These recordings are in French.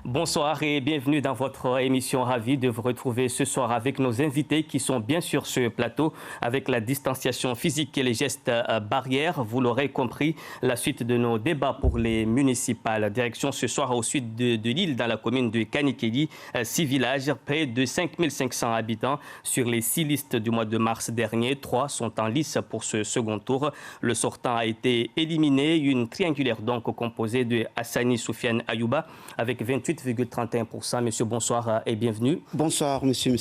Bonsoir et bienvenue dans votre émission. Ravi de vous retrouver ce soir avec nos invités qui sont bien sur ce plateau avec la distanciation physique et les gestes barrières. Vous l'aurez compris, la suite de nos débats pour les municipales. Direction ce soir au sud de l'île, dans la commune de Kanikeli, 6 villages, près de 5500 habitants. Sur les 6 listes du mois de mars dernier, 3 sont en lice pour ce second tour. Le sortant a été éliminé. Une triangulaire donc composée de Hassani Soufiane Ayouba avec 28,31%. Monsieur, bonsoir et bienvenue. Bonsoir, monsieur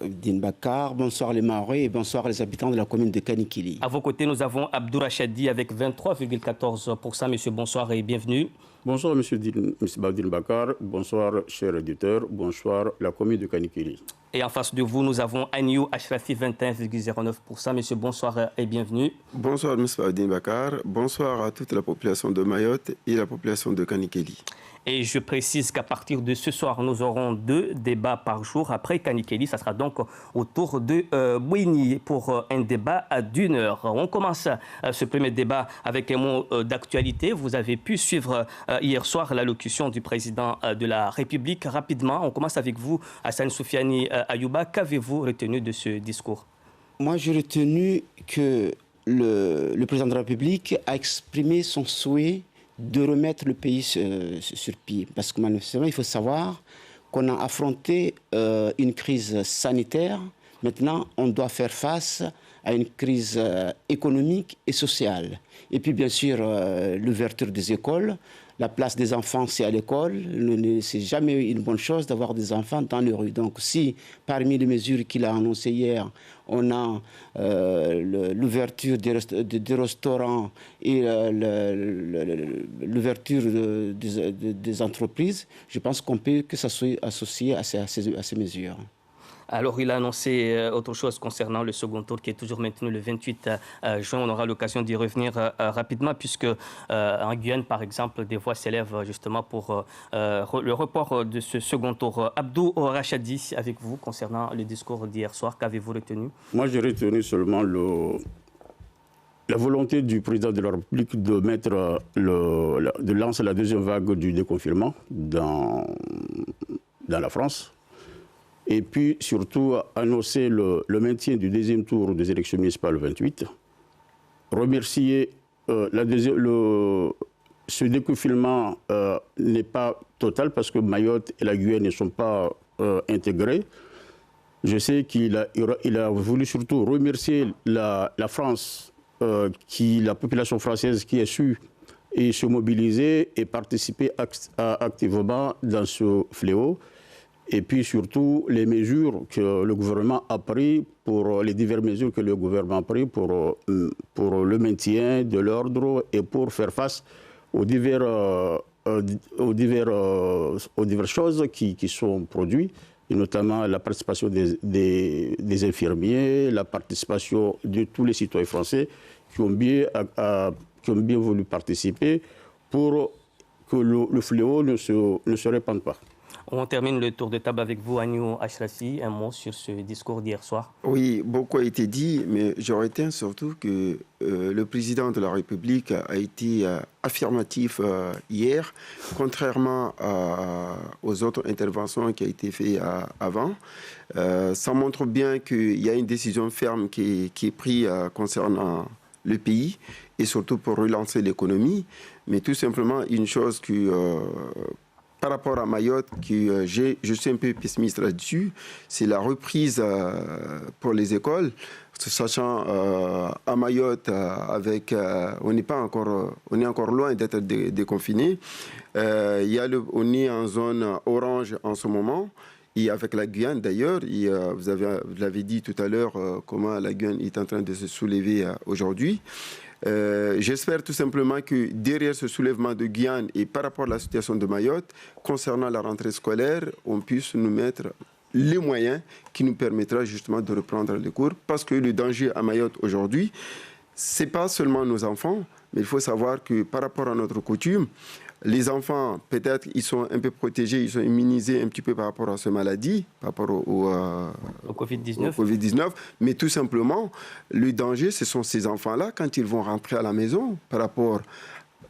Din Bakar. Bonsoir les Maoris et bonsoir les habitants de la commune de Kanikeli. À vos côtés, nous avons Abdou Rachadi avec 23,14%. Monsieur, bonsoir et bienvenue. Bonsoir, monsieur Din Bakar. Bonsoir, chers éditeurs. Bonsoir, la commune de Kanikeli. Et en face de vous, nous avons Agnew Ashrafi, 21,09%. Monsieur, bonsoir et bienvenue. Bonsoir, monsieur Din Bakar. Bonsoir à toute la population de Mayotte et la population de Kanikeli. Et je précise qu'à partir de ce soir, nous aurons 2 débats par jour. Après Kanikeli, ça sera donc au tour de Bouini pour un débat d'1 heure. On commence ce premier débat avec un mot d'actualité. Vous avez pu suivre hier soir l'allocution du président de la République. Rapidement, on commence avec vous, Hassani Soufiane Ayouba. Qu'avez-vous retenu de ce discours? Moi, j'ai retenu que le président de la République a exprimé son souhait de remettre le pays sur pied. Parce que manifestement, il faut savoir qu'on a affronté une crise sanitaire. Maintenant, on doit faire face à une crise économique et sociale. Et puis, bien sûr, l'ouverture des écoles. La place des enfants, c'est à l'école. C'est jamais une bonne chose d'avoir des enfants dans les rues. Donc, si parmi les mesures qu'il a annoncées hier, on a l'ouverture des restaurants et l'ouverture des entreprises, je pense qu'on peut que ça soit associé à ces mesures. Alors, il a annoncé autre chose concernant le second tour qui est toujours maintenu le 28 juin. On aura l'occasion d'y revenir rapidement puisque en Guyane, par exemple, des voix s'élèvent justement pour le report de ce second tour. Abdou Rachadi, avec vous, concernant le discours d'hier soir, qu'avez-vous retenu? Moi, j'ai retenu seulement la volonté du président de la République de lancer la deuxième vague du déconfinement dans la France. Et puis, surtout, annoncer le maintien du deuxième tour des élections municipales 28. Remercier ce déconfinement n'est pas total parce que Mayotte et la Guyane ne sont pas intégrés. Je sais qu'il a voulu surtout remercier la France, la population française qui a su et se mobiliser et participer activement dans ce fléau. Et puis surtout les mesures que le gouvernement a prises, les diverses mesures que le gouvernement a prises pour le maintien de l'ordre et pour faire face aux diverses choses qui sont produites, et notamment la participation des infirmiers, la participation de tous les citoyens français qui ont bien voulu participer pour que le fléau ne se répande pas. On termine le tour de table avec vous, Agnew Ashrafi. Un mot sur ce discours d'hier soir. Oui, beaucoup a été dit, mais je retiens surtout que le président de la République a été affirmatif hier, contrairement aux autres interventions qui ont été faites avant. Ça montre bien qu'il y a une décision ferme qui est prise concernant le pays et surtout pour relancer l'économie. Mais tout simplement, une chose que... par rapport à Mayotte, je suis un peu pessimiste là-dessus, c'est la reprise pour les écoles. Sachant à Mayotte, on est encore loin d'être déconfiné. On est en zone orange en ce moment. Et avec la Guyane d'ailleurs, vous l'avez dit tout à l'heure, comment la Guyane est en train de se soulever aujourd'hui. J'espère tout simplement que derrière ce soulèvement de Guyane et par rapport à la situation de Mayotte, concernant la rentrée scolaire, on puisse nous mettre les moyens qui nous permettra justement de reprendre les cours. Parce que le danger à Mayotte aujourd'hui, ce n'est pas seulement nos enfants, mais il faut savoir que par rapport à notre coutume, les enfants, peut-être, ils sont un peu protégés, ils sont immunisés un petit peu par rapport à cette maladie, par rapport au Covid-19. Mais tout simplement, le danger, ce sont ces enfants-là, quand ils vont rentrer à la maison, par rapport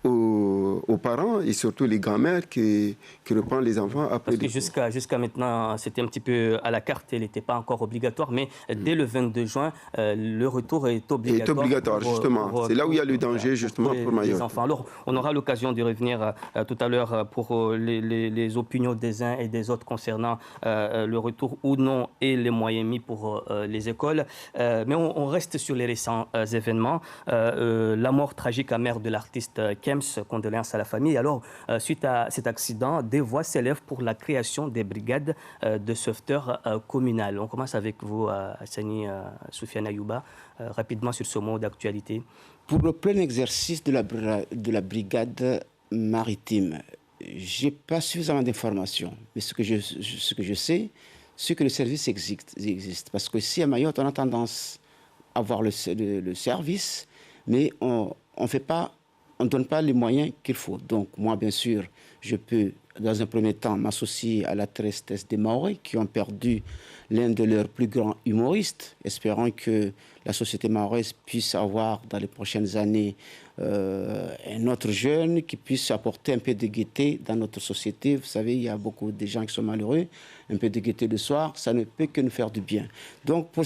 aux parents et surtout les grands-mères qui reprennent les enfants après. Parce que jusqu'à maintenant, c'était un petit peu à la carte, elle n'était pas encore obligatoire, mais dès le 22 juin, le retour est obligatoire. Est obligatoire, justement. C'est là où il y a le danger, justement, pour Mayotte. Enfants. Alors, on aura l'occasion de revenir tout à l'heure pour les opinions des uns et des autres concernant le retour ou non et les moyens mis pour les écoles. Mais on reste sur les récents événements. La mort tragique amère de l'artiste Kems, condoléances à la famille. Alors, suite à cet accident, des voix s'élèvent pour la création des brigades de sauveteurs communales. On commence avec vous, Hassani Soufiane Ayouba, rapidement sur ce mot d'actualité. Pour le plein exercice de la brigade maritime, je n'ai pas suffisamment d'informations. Mais ce que je sais, c'est que le service existe. Parce que ici à Mayotte, on a tendance à avoir le service, mais on ne donne pas les moyens qu'il faut. Donc moi, bien sûr, je peux, dans un premier temps, m'associer à la tristesse des Mahorais qui ont perdu l'un de leurs plus grands humoristes, espérant que la société mahoraise puisse avoir dans les prochaines années un autre jeune qui puisse apporter un peu de gaieté dans notre société. Vous savez, il y a beaucoup de gens qui sont malheureux. Un peu de gaieté le soir, ça ne peut que nous faire du bien. Donc pour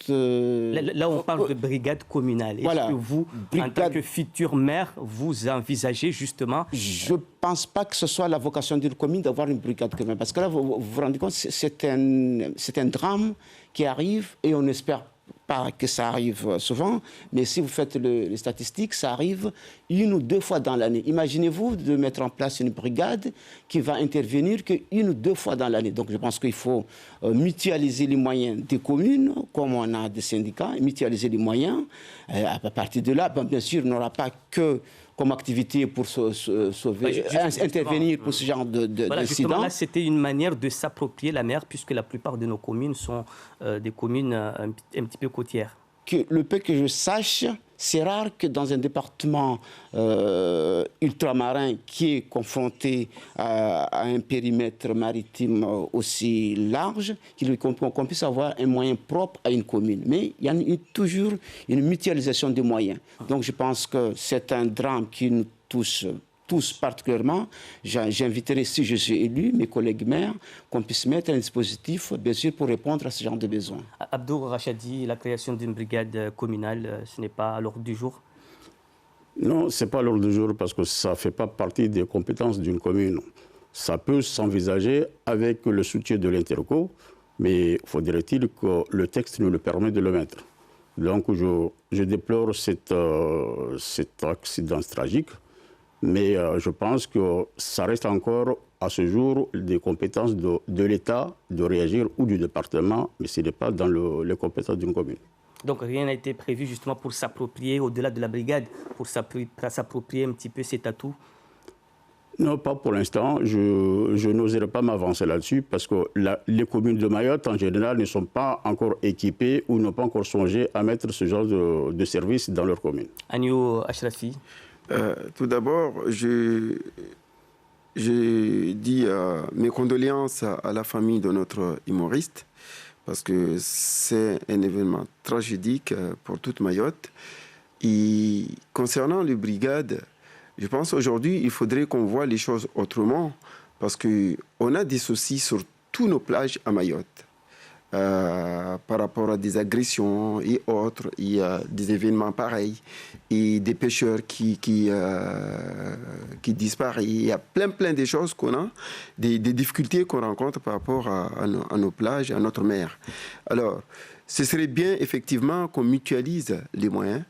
Là, on parle de brigade communale. Est-ce que vous, en tant que futur maire, vous envisagez justement... Je ne pense pas que ce soit la vocation d'une commune d'avoir une brigade communale. Parce que là, vous vous rendez compte, c'est un drame qui arrive et on espère pas que ça arrive souvent, mais si vous faites les statistiques, ça arrive 1 ou 2 fois dans l'année. Imaginez-vous de mettre en place une brigade qui va intervenir que 1 ou 2 fois dans l'année. Donc je pense qu'il faut mutualiser les moyens des communes, comme on a des syndicats, mutualiser les moyens. À partir de là, bien sûr, on n'aura pas que comme activité pour sauver, intervenir pour ce genre d'incidents. Là, c'était une manière de s'approprier la mer, puisque la plupart de nos communes sont des communes un petit peu côtières. Le peu que je sache, c'est rare que dans un département ultramarin qui est confronté à un périmètre maritime aussi large, qu'on puisse avoir un moyen propre à une commune. Mais il y a toujours une mutualisation des moyens. Donc je pense que c'est un drame qui nous touche tous particulièrement. J'inviterai, si je suis élu, mes collègues maires, qu'on puisse mettre un dispositif, bien sûr, pour répondre à ce genre de besoins. Abdou Rachadi, la création d'une brigade communale, ce n'est pas à l'ordre du jour? Non, ce n'est pas à l'ordre du jour parce que ça ne fait pas partie des compétences d'une commune. Ça peut s'envisager avec le soutien de l'Interco, mais faudrait-il que le texte nous le permette de le mettre. Donc je déplore cet accident tragique. Mais je pense que ça reste encore, à ce jour, des compétences de l'État de réagir ou du département, mais ce n'est pas dans les compétences d'une commune. Donc rien n'a été prévu justement pour s'approprier, au-delà de la brigade, pour s'approprier un petit peu cet atout? Non, pas pour l'instant. Je n'oserais pas m'avancer là-dessus parce que les communes de Mayotte, en général, ne sont pas encore équipées ou n'ont pas encore songé à mettre ce genre de services dans leur commune. Agnew Ashrafi. Tout d'abord, je dis mes condoléances à la famille de notre humoriste parce que c'est un événement tragédique pour toute Mayotte. Et concernant les brigades, je pense aujourd'hui il faudrait qu'on voit les choses autrement parce qu'on a des soucis sur toutes nos plages à Mayotte. Par rapport à des agressions et autres, il y a des événements pareils et des pêcheurs qui disparaissent. Il y a plein de choses qu'on a, des difficultés qu'on rencontre par rapport à nos plages, à notre mer. Alors, ce serait bien effectivement qu'on mutualise les moyens.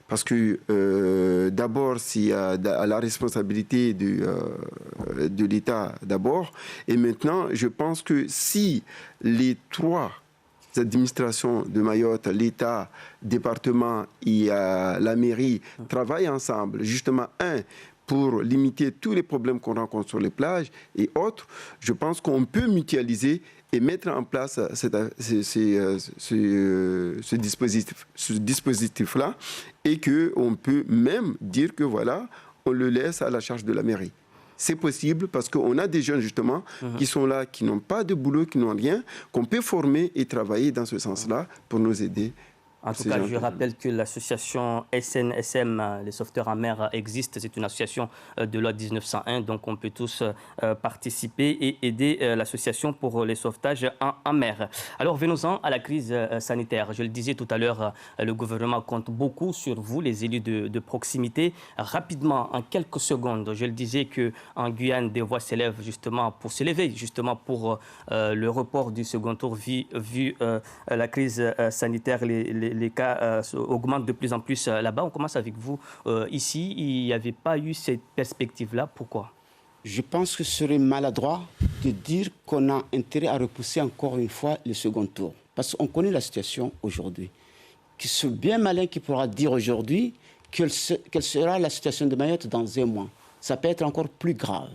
Parce que d'abord, c'est à la responsabilité de l'État d'abord. Et maintenant, je pense que si les 3 administrations de Mayotte, l'État, département et la mairie travaillent ensemble, justement, pour limiter tous les problèmes qu'on rencontre sur les plages et autres, je pense qu'on peut mutualiser et mettre en place ce dispositif-là et qu'on peut même dire que voilà, on le laisse à la charge de la mairie. C'est possible parce qu'on a des jeunes justement qui sont là, qui n'ont pas de boulot, qui n'ont rien, qu'on peut former et travailler dans ce sens-là pour nous aider. En tout cas, je rappelle que l'association SNSM, les sauveteurs en mer, existe. C'est une association de loi 1901, donc on peut tous participer et aider l'association pour les sauvetages en mer. Alors, venons-en à la crise sanitaire. Je le disais tout à l'heure, le gouvernement compte beaucoup sur vous, les élus de proximité. Rapidement, en quelques secondes, je le disais qu'en Guyane, des voix s'élèvent justement pour le report du second tour, vu la crise sanitaire, les cas augmentent de plus en plus là-bas. On commence avec vous. Ici, il n'y avait pas eu cette perspective-là. Pourquoi ? Je pense que ce serait maladroit de dire qu'on a intérêt à repousser encore une fois le second tour. Parce qu'on connaît la situation aujourd'hui. C'est bien malin qui pourra dire aujourd'hui quelle sera la situation de Mayotte dans un mois. Ça peut être encore plus grave.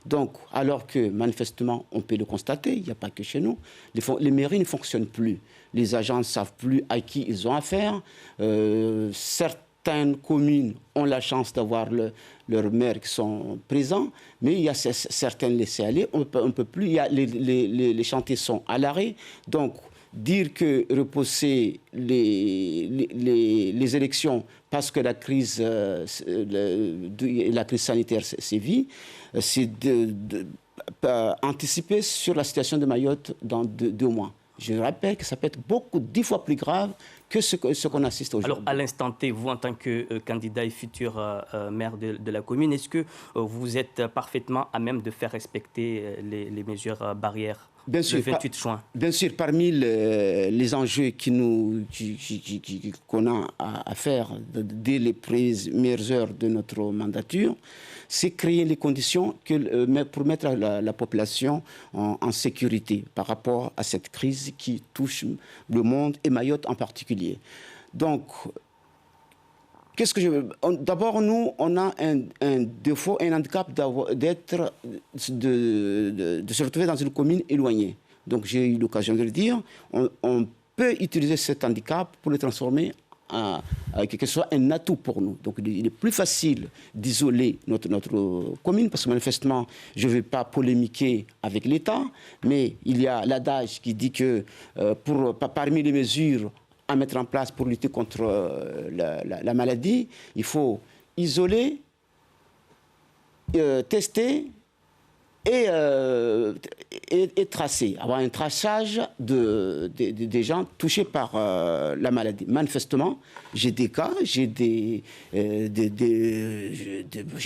Donc, alors que manifestement, on peut le constater, il n'y a pas que chez nous, les mairies ne fonctionnent plus. Les agents ne savent plus à qui ils ont affaire. Certaines communes ont la chance d'avoir leurs maires qui sont présents, mais il y a certaines laissées aller. On ne peut plus. Les chantiers sont à l'arrêt. Donc, dire que repousser les élections parce que la crise sanitaire sévit, c'est anticiper sur la situation de Mayotte dans 2 mois. Je rappelle que ça peut être 10 fois plus grave que ce qu'on assiste aujourd'hui. Alors, à l'instant T, vous, en tant que candidat et futur maire de la commune, est-ce que vous êtes parfaitement à même de faire respecter les mesures barrières le 28 juin? Bien sûr, parmi les enjeux qu'on a à faire dès les premières heures de notre mandature, c'est créer les conditions pour mettre la population en sécurité par rapport à cette crise qui touche le monde et Mayotte en particulier. Donc, d'abord, nous, on a un défaut, un handicap de se retrouver dans une commune éloignée. Donc, j'ai eu l'occasion de le dire. On peut utiliser cet handicap pour le transformer que ce soit un atout pour nous. Donc, il est plus facile d'isoler notre commune, parce que manifestement, je ne vais pas polémiquer avec l'État, mais il y a l'adage qui dit que parmi les mesures à mettre en place pour lutter contre la maladie, il faut isoler, tester et tracer, avoir un traçage des gens touchés par la maladie. Manifestement, j'ai des cas, j'ai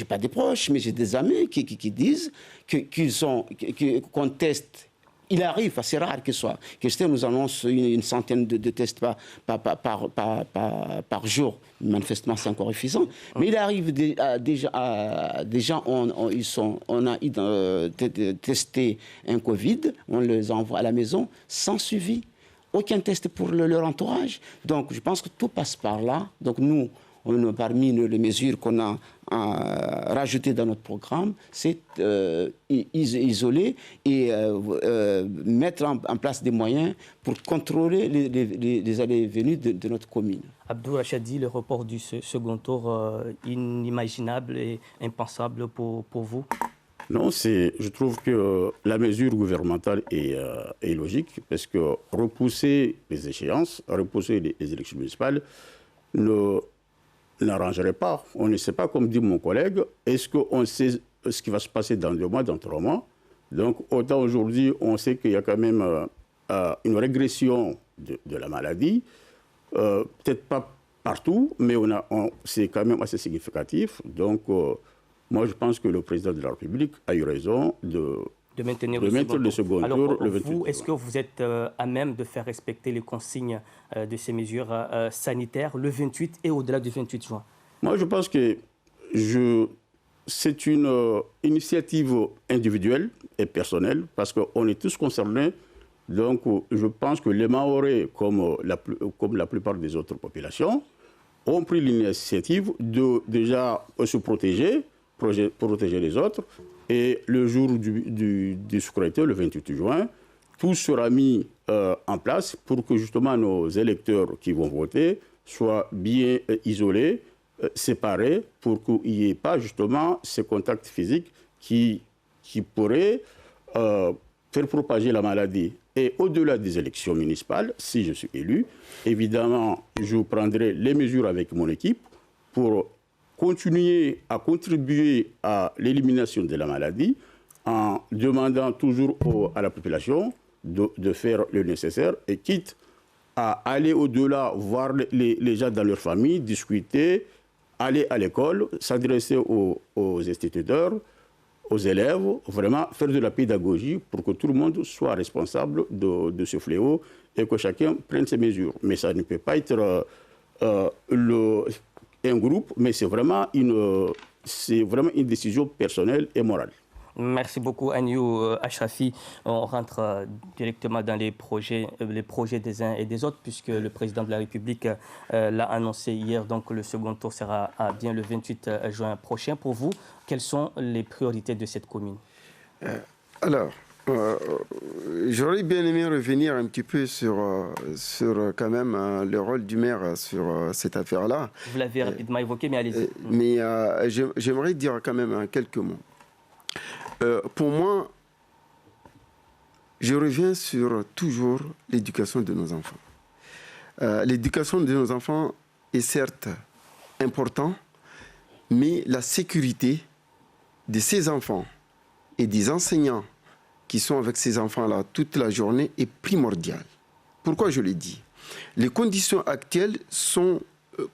pas des proches, mais j'ai des amis qui disent qu'on teste. Il arrive, c'est rare que nous annonce une centaine de tests par jour. Manifestement, c'est encore suffisant. Mais il arrive des gens, on a testé un Covid, on les envoie à la maison sans suivi. Aucun test pour leur entourage. Donc, je pense que tout passe par là. Donc, nous, parmi les mesures qu'on a rajoutées dans notre programme, c'est isoler et mettre en place des moyens pour contrôler les allées et venues de notre commune. Abdou Rachadi, le report du second tour, inimaginable et impensable pour vous? Non, je trouve que la mesure gouvernementale est logique, parce que repousser les échéances, repousser les élections municipales, n'arrangerait pas. On ne sait pas, comme dit mon collègue, est-ce qu'on sait ce qui va se passer dans 2 mois, dans 3 mois. Donc, autant aujourd'hui, on sait qu'il y a quand même une régression de la maladie. Peut-être pas partout, mais c'est quand même assez significatif. Donc, moi, je pense que le président de la République a eu raison de maintenir le second tour. Alors, vous, est-ce que vous êtes à même de faire respecter les consignes de ces mesures sanitaires le 28 et au-delà du 28 juin? Moi, je pense que c'est une initiative individuelle et personnelle, parce qu'on est tous concernés. Donc, je pense que les Mahorais, comme la plupart des autres populations, ont pris l'initiative de déjà se protéger les autres. Et le jour du scrutin, le 28 juin, tout sera mis en place pour que justement nos électeurs qui vont voter soient bien isolés, séparés, pour qu'il n'y ait pas justement ces contacts physiques qui pourraient faire propager la maladie. Et au-delà des élections municipales, si je suis élu, évidemment, je prendrai les mesures avec mon équipe pour continuer à contribuer à l'élimination de la maladie en demandant toujours à la population de faire le nécessaire et quitte à aller au-delà, voir les gens dans leur famille, discuter, aller à l'école, s'adresser aux instituteurs, aux élèves, vraiment faire de la pédagogie pour que tout le monde soit responsable de ce fléau et que chacun prenne ses mesures. Mais ça ne peut pas être un groupe, mais c'est vraiment une décision personnelle et morale. Merci beaucoup, Agnew Ashrafi. On rentre directement dans les projets des uns et des autres, puisque le président de la République l'a annoncé hier. Donc, le second tour sera bien le 28 juin prochain. Pour vous, quelles sont les priorités de cette commune? J'aurais bien aimé revenir un petit peu sur quand même le rôle du maire sur cette affaire-là. Vous l'avez rapidement évoqué, mais allez-y. Mais j'aimerais dire quand même quelques mots. Pour moi, je reviens sur toujours l'éducation de nos enfants. L'éducation de nos enfants est certes importante, mais la sécurité de ces enfants et des enseignants qui sont avec ces enfants-là toute la journée est primordiale. Pourquoi je le dis? Les conditions actuelles sont,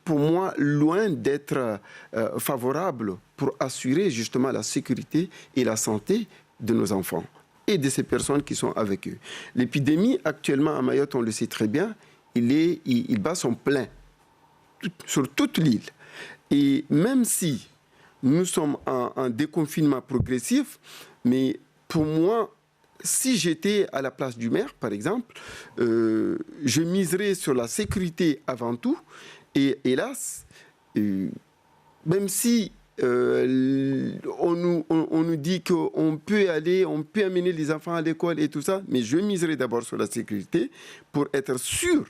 pour moi, loin d'être favorables pour assurer justement la sécurité et la santé de nos enfants et de ces personnes qui sont avec eux. L'épidémie actuellement à Mayotte, on le sait très bien, il bat son plein sur toute l'île. Et même si nous sommes en déconfinement progressif, mais pour moi, si j'étais à la place du maire, par exemple, je miserais sur la sécurité avant tout. Et hélas, même si on nous dit qu'on peut amener les enfants à l'école et tout ça, mais je miserai d'abord sur la sécurité pour être sûr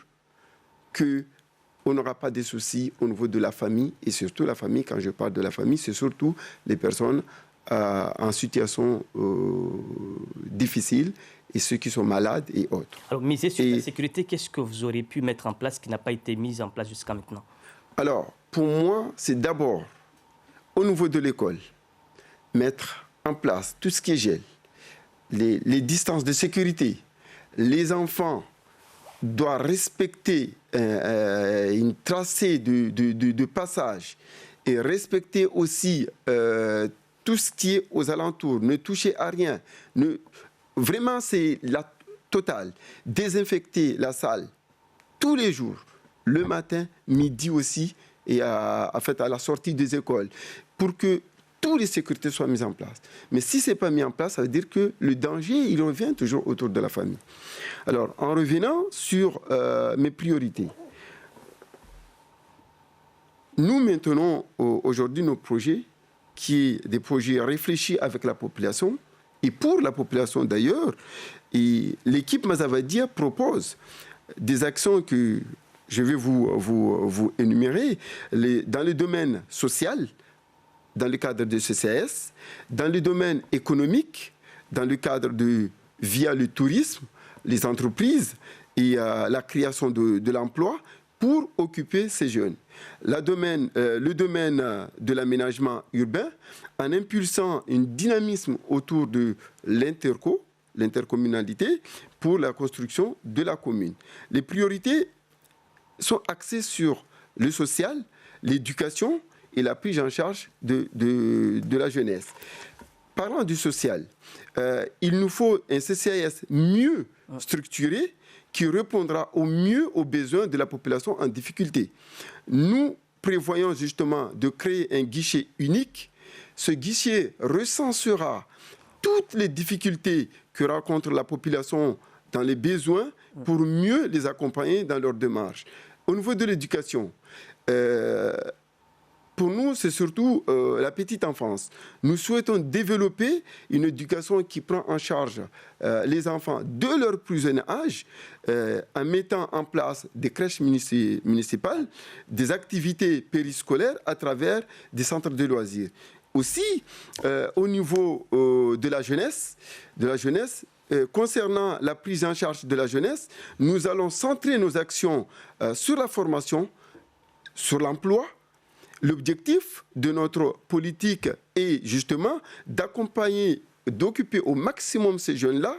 qu'on n'aura pas de soucis au niveau de la famille. Et surtout la famille, quand je parle de la famille, c'est surtout les personnes en situation difficile et ceux qui sont malades et autres. Alors, miser sur la sécurité, qu'est-ce que vous auriez pu mettre en place qui n'a pas été mis en place jusqu'à maintenant? Alors, pour moi, c'est d'abord, au niveau de l'école, mettre en place tout ce qui est gel, les distances de sécurité. Les enfants doivent respecter une tracée de passage et respecter aussi tout ce qui est aux alentours, ne toucher à rien. Vraiment, c'est la totale. Désinfecter la salle tous les jours, le matin, midi aussi, et à la sortie des écoles, pour que toutes les sécurités soient mises en place. Mais si ce n'est pas mis en place, ça veut dire que le danger, il revient toujours autour de la famille. Alors, en revenant sur mes priorités, nous maintenons aujourd'hui nos projets, qui sont des projets réfléchis avec la population, et pour la population d'ailleurs. Et l'équipe Mazavadia propose des actions que je vais vous énumérer dans le domaine social, dans le cadre de CCS, dans le domaine économique, dans le cadre via le tourisme, les entreprises et la création de l'emploi pour occuper ces jeunes. Le domaine de l'aménagement urbain, en impulsant un dynamisme autour de l'intercommunalité pour la construction de la commune. Les priorités sont axées sur le social, l'éducation et la prise en charge de la jeunesse. Parlant du social, il nous faut un CCAS mieux structuré qui répondra au mieux aux besoins de la population en difficulté. Nous prévoyons justement de créer un guichet unique. Ce guichet recensera toutes les difficultés que rencontre la population dans les besoins pour mieux les accompagner dans leur démarche. Au niveau de l'éducation, pour nous, c'est surtout la petite enfance. Nous souhaitons développer une éducation qui prend en charge les enfants de leur plus jeune âge en mettant en place des crèches municipales, des activités périscolaires à travers des centres de loisirs. Aussi, au niveau de la jeunesse, concernant la prise en charge de la jeunesse, nous allons centrer nos actions sur la formation, sur l'emploi. L'objectif de notre politique est justement d'accompagner, d'occuper au maximum ces jeunes-là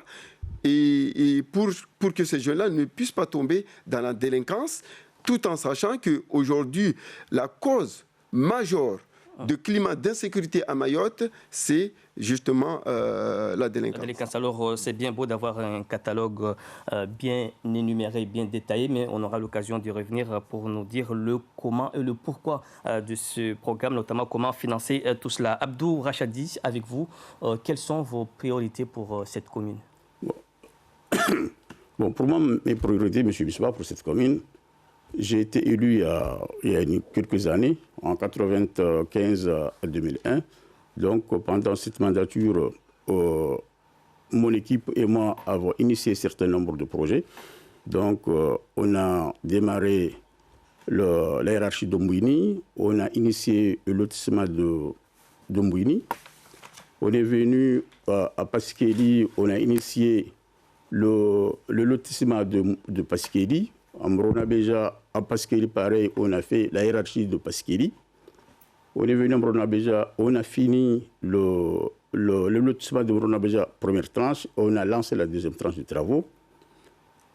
et pour que ces jeunes-là ne puissent pas tomber dans la délinquance, tout en sachant qu'aujourd'hui, la cause majeure de climat d'insécurité à Mayotte, c'est justement la délinquance. Alors, c'est bien beau d'avoir un catalogue bien énuméré, bien détaillé, mais on aura l'occasion d'y revenir pour nous dire le comment et le pourquoi de ce programme, notamment comment financer tout cela. Abdou Rachadi, avec vous, quelles sont vos priorités pour cette commune? Bon, pour moi, mes priorités, M. Bissoua, pour cette commune, j'ai été élu il y a quelques années, en 1995 à 2001. Donc, pendant cette mandature, mon équipe et moi avons initié un certain nombre de projets. Donc, on a démarré la hiérarchie de Mbouini, on a initié le lotissement de Mbouini. On est venu à Paskeli, on a initié le lotissement de Paskeli. À Mronabeja, à Paskeli, pareil, on a fait la hiérarchie de Paskeli. On est venu à Mronabeja, on a fini le lotissement de Mronabeja, première tranche. On a lancé la deuxième tranche de travaux.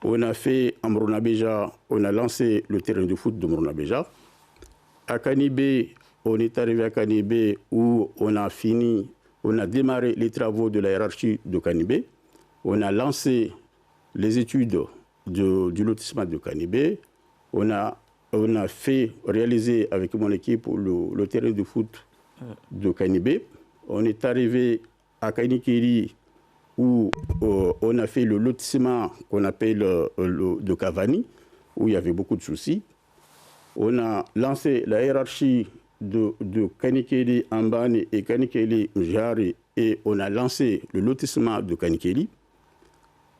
On a fait à Mronabeja, on a lancé le terrain de foot de Mronabeja. À Kanibé, on est arrivé à Kanibé où on a démarré les travaux de la hiérarchie de Kanibé. On a lancé les études du lotissement de Kanibé. On a réalisé avec mon équipe le terrain de foot de Kanibé. On est arrivé à Kanikeri où on a fait le lotissement qu'on appelle de Cavani, où il y avait beaucoup de soucis. On a lancé la hiérarchie de Kanikeri Ambani et Kanikeri Mjari et on a lancé le lotissement de Kanikeri.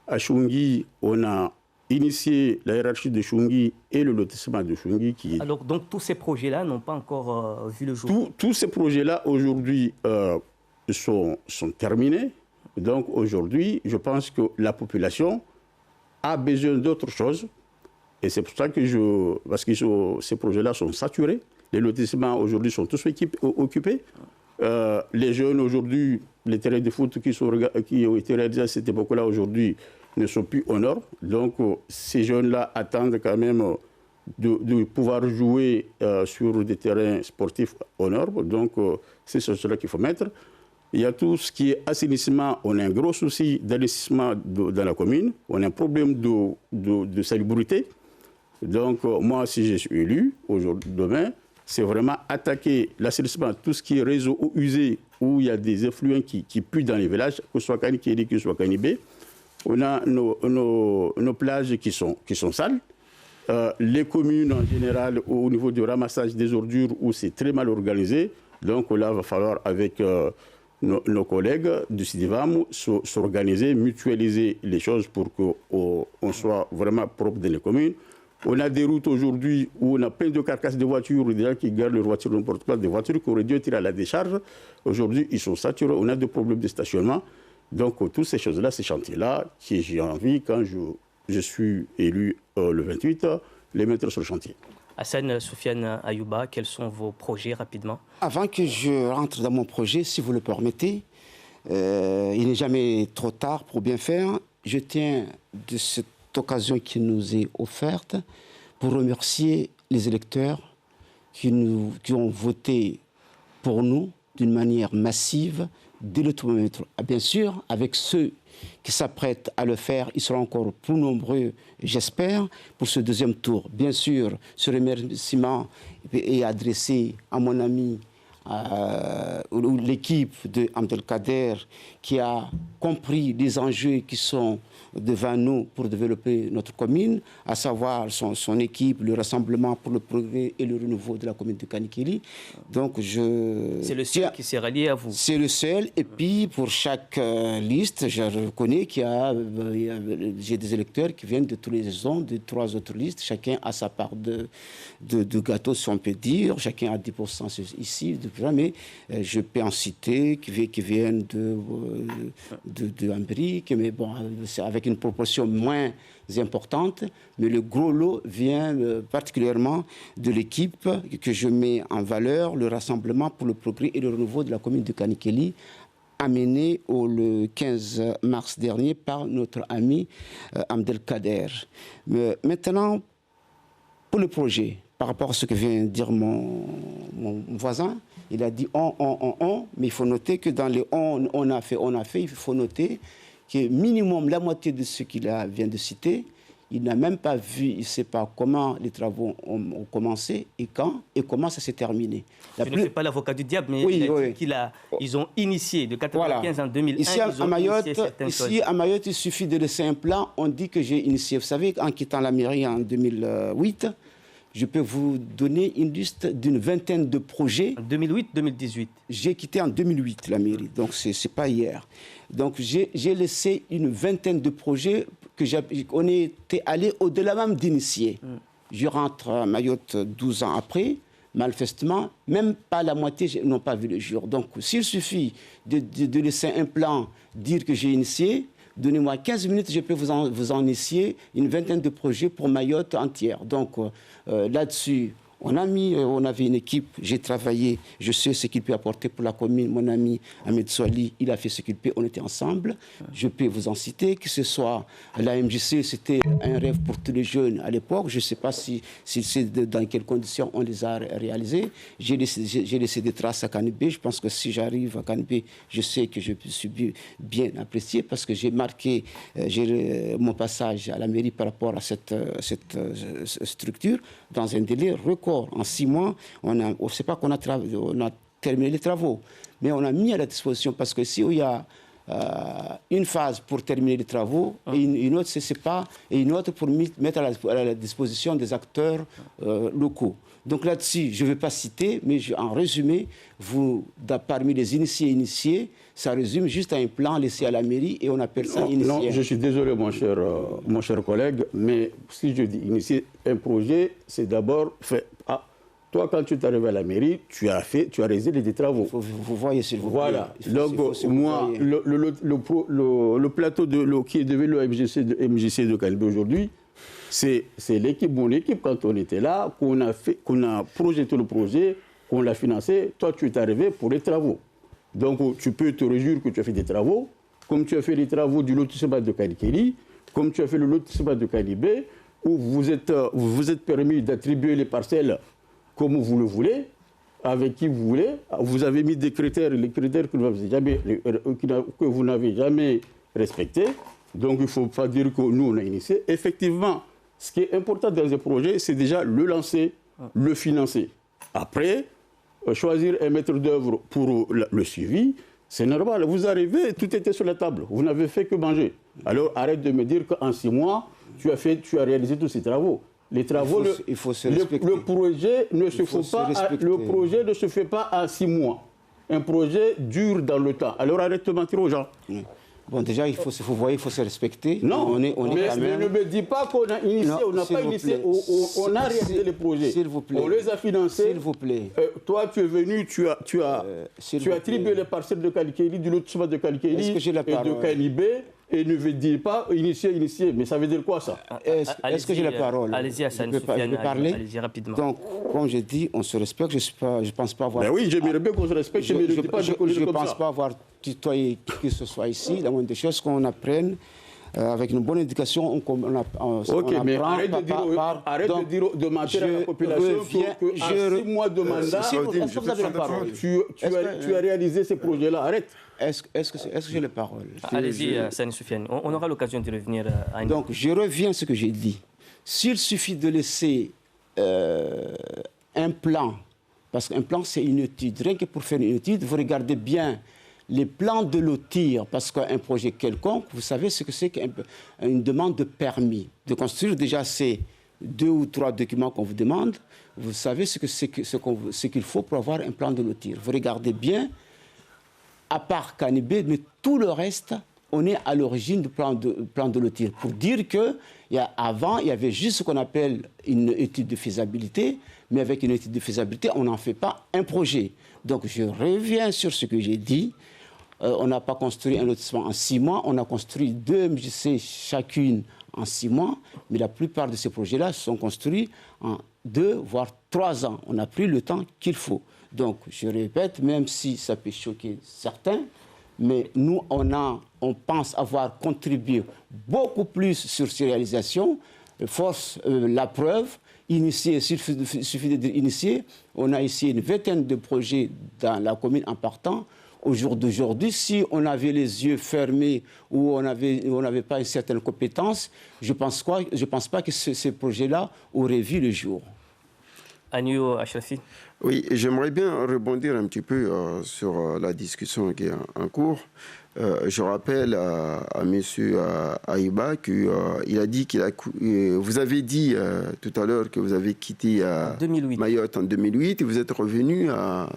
À Chungi, on a initié la hiérarchie de Chungi et le lotissement de Chungi. Alors, donc, tous ces projets-là n'ont pas encore vu le jour? Tous ces projets-là, aujourd'hui, sont terminés. Donc, aujourd'hui, je pense que la population a besoin d'autre chose. Et c'est pour ça parce que ces projets-là sont saturés. Les lotissements, aujourd'hui, sont tous occupés. Les jeunes, aujourd'hui, les terrains de foot qui ont été réalisés à cette époque-là, aujourd'hui, ne sont plus aux normes. Donc, ces jeunes-là attendent quand même de pouvoir jouer sur des terrains sportifs aux normes. Donc, c'est cela qu'il faut mettre. Il y a tout ce qui est assainissement. On a un gros souci d'assainissement dans la commune. On a un problème de salubrité. Donc, moi, si je suis élu, demain, c'est vraiment attaquer l'assainissement, tout ce qui est réseau eau usée, où il y a des effluents qui puent dans les villages, que ce soit Kanikeri, que ce soit Kanibé. On a nos plages qui sont sales. Les communes en général, au niveau du ramassage des ordures, où c'est très mal organisé. Donc là, il va falloir, avec nos collègues du CIDIVAM, s'organiser, mutualiser les choses pour qu'on soit vraiment propre dans les communes. On a des routes aujourd'hui où on a plein de carcasses de voitures, des gens qui gardent leurs voitures n'importe quoi, des voitures qui auraient dû être à la décharge. Aujourd'hui, ils sont saturés. On a des problèmes de stationnement. Donc, toutes ces choses-là, ces chantiers-là, que j'ai envie, quand je suis élu le 28, les mettre sur le chantier. Hassan Soufiane Ayouba, quels sont vos projets rapidement? Avant que je rentre dans mon projet, si vous le permettez, il n'est jamais trop tard pour bien faire. Je tiens de cette occasion qui nous est offerte pour remercier les électeurs qui ont voté pour nous d'une manière massive dès le thermomètre. Bien sûr, avec ceux qui s'apprêtent à le faire, ils seront encore plus nombreux, j'espère, pour ce deuxième tour. Bien sûr, ce remerciement est adressé à mon ami, l'équipe de Abdelkader, qui a compris les enjeux qui sont devant nous pour développer notre commune, à savoir son équipe, le Rassemblement pour le progrès et le renouveau de la commune de Kanikeri. Donc c'est le seul qui s'est rallié à vous? C'est le seul. Et puis pour chaque liste, je reconnais j'ai des électeurs qui viennent de tous les zones, de 3 autres listes. Chacun a sa part de gâteau, si on peut dire. Chacun a 10% ici, etc. Mais je peux en citer qui viennent de Amérique, mais bon, c'est avec une proportion moins importante. Mais le gros lot vient particulièrement de l'équipe que je mets en valeur, le Rassemblement pour le progrès et le renouveau de la commune de Kanikeli, amené le 15 mars dernier par notre ami Abdelkader. Maintenant, pour le projet, par rapport à ce que vient de dire mon voisin, il a dit on, mais il faut noter que dans les on a fait, il faut noter que minimum la moitié de ce qu'il vient de citer, il n'a même pas vu, il ne sait pas comment les travaux ont commencé et quand et comment ça s'est terminé. Je ne fais pas l'avocat du diable, mais il a dit qu'ils ont initié de 1995 en 2001. Ici, à Mayotte, il suffit de laisser un plan. On dit que j'ai initié. Vous savez, en quittant la mairie en 2008, je peux vous donner une liste d'une vingtaine de projets. En 2008-2018. J'ai quitté en 2008 la mairie, donc ce n'est pas hier. Donc j'ai laissé une vingtaine de projets qu'on était allé au-delà même d'initier. Je rentre à Mayotte 12 ans après, manifestement, même pas la moitié n'ont pas vu le jour. Donc s'il suffit de laisser un plan, dire que j'ai initié, donnez-moi 15 minutes, je peux vous en initier une vingtaine de projets pour Mayotte entière. Donc là-dessus, on avait une équipe, j'ai travaillé, je sais ce qu'il peut apporter pour la commune. Mon ami Ahmed Souali, il a fait ce qu'il peut, on était ensemble. Je peux vous en citer, que ce soit la MJC, c'était un rêve pour tous les jeunes à l'époque. Je ne sais pas si c'est dans quelles conditions on les a réalisés. J'ai laissé des traces à Kanibé. Je pense que si j'arrive à Kanibé, je sais que je suis bien apprécié parce que j'ai marqué mon passage à la mairie par rapport à cette structure dans un délai record. En 6 mois, c'est pas qu'on a terminé les travaux, mais on a mis à la disposition, parce que si il y a une phase pour terminer les travaux et une autre, et une autre pour mettre à la disposition des acteurs locaux. Donc là-dessus, je ne vais pas citer, mais en résumé, parmi les initiés, ça résume juste à un plan laissé à la mairie et on appelle ça initié. Non, je suis désolé, mon cher collègue, mais si je dis initier un projet, c'est d'abord fait. Toi, quand tu es arrivé à la mairie, tu as réalisé des travaux. Vous voyez, s'il vous plaît. Voilà. Donc, moi, le plateau qui est devenu le MJC de Kanibé aujourd'hui, c'est mon équipe, quand on était là, qu'on a projeté le projet, qu'on l'a financé. Toi, tu es arrivé pour les travaux. Donc, tu peux te réjouir que tu as fait des travaux, comme tu as fait les travaux du lotissement de Kanikeli, comme tu as fait le lotissement de Kanibé, où vous êtes permis d'attribuer les parcelles comme vous le voulez, avec qui vous voulez. Vous avez mis des critères, les critères que vous n'avez jamais respectés. Donc, il ne faut pas dire que nous, on a initié. Effectivement, ce qui est important dans un projet, c'est déjà le lancer, le financer. Après, choisir un maître d'œuvre pour le suivi, c'est normal. Vous arrivez, tout était sur la table. Vous n'avez fait que manger. Alors, arrête de me dire qu'en 6 mois, tu as réalisé tous ces travaux. Les travaux, il faut se respecter. Le projet ne se fait pas en 6 mois. Un projet dure dans le temps. Alors arrête de mentir aux gens. Bon, déjà, il faut se respecter. Non, mais ne me dis pas qu'on a initié, on n'a pas initié, on a réalisé les projets. S'il vous plaît. On les a financés. S'il vous plaît. Toi, tu es venu, tu as attribué les parcelles de Kanikeli, du lotissement de Kanikeli et de Kanibé. Et ne veut dire pas initier. Mais ça veut dire quoi, ça? Est-ce que j'ai la parole? Allez-y, Hassan Soufiane, allez-y rapidement. Donc, comme je dis, on se respecte. Je ne pense pas avoir... Ben oui, j'aimerais bien qu'on se respecte. Je ne pense pas avoir tutoyé qui que ce soit ici. La moindre des choses qu'on apprenne. Avec une bonne éducation, on apprend. Mais arrête de mentir à la population qu'en 6 mois de mandat, est-ce que vous avez la parole? Tu as réalisé ces projets-là. Arrête. Est-ce que j'ai la parole? Allez-y, Hassan Soufiane. On aura l'occasion de revenir à une... Donc, je reviens à ce que j'ai dit. S'il suffit de laisser un plan, parce qu'un plan, c'est une étude. Rien que pour faire une étude, vous regardez bien les plans de lotir, parce qu'un projet quelconque, vous savez ce que c'est qu'une demande de permis. De construire, déjà, c'est 2 ou 3 documents qu'on vous demande. Vous savez ce qu'il faut pour avoir un plan de lotir. Vous regardez bien, à part Kanibé, mais tout le reste, on est à l'origine du plan de lotir. Pour dire qu'avant, il y avait juste ce qu'on appelle une étude de faisabilité, mais avec une étude de faisabilité, on n'en fait pas un projet. Donc je reviens sur ce que j'ai dit. On n'a pas construit un lotissement en 6 mois, on a construit 2 MJC chacune en 6 mois, mais la plupart de ces projets-là sont construits en 2 voire 3 ans. On n'a plus le temps qu'il faut. Donc je répète, même si ça peut choquer certains, mais nous, on pense avoir contribué beaucoup plus sur ces réalisations. Force la preuve, initié, il suffit de dire initié. On a ici une vingtaine de projets dans la commune en partant. Au jour d'aujourd'hui, si on avait les yeux fermés ou on n'avait pas une certaine compétence, je ne pense pas que ces projets-là auraient vu le jour. Agnew Achrafi. Oui, j'aimerais bien rebondir un petit peu sur la discussion qui est en cours. Je rappelle à M. Aïba qu'il a dit vous avez dit tout à l'heure que vous avez quitté Mayotte en 2008 et vous êtes revenu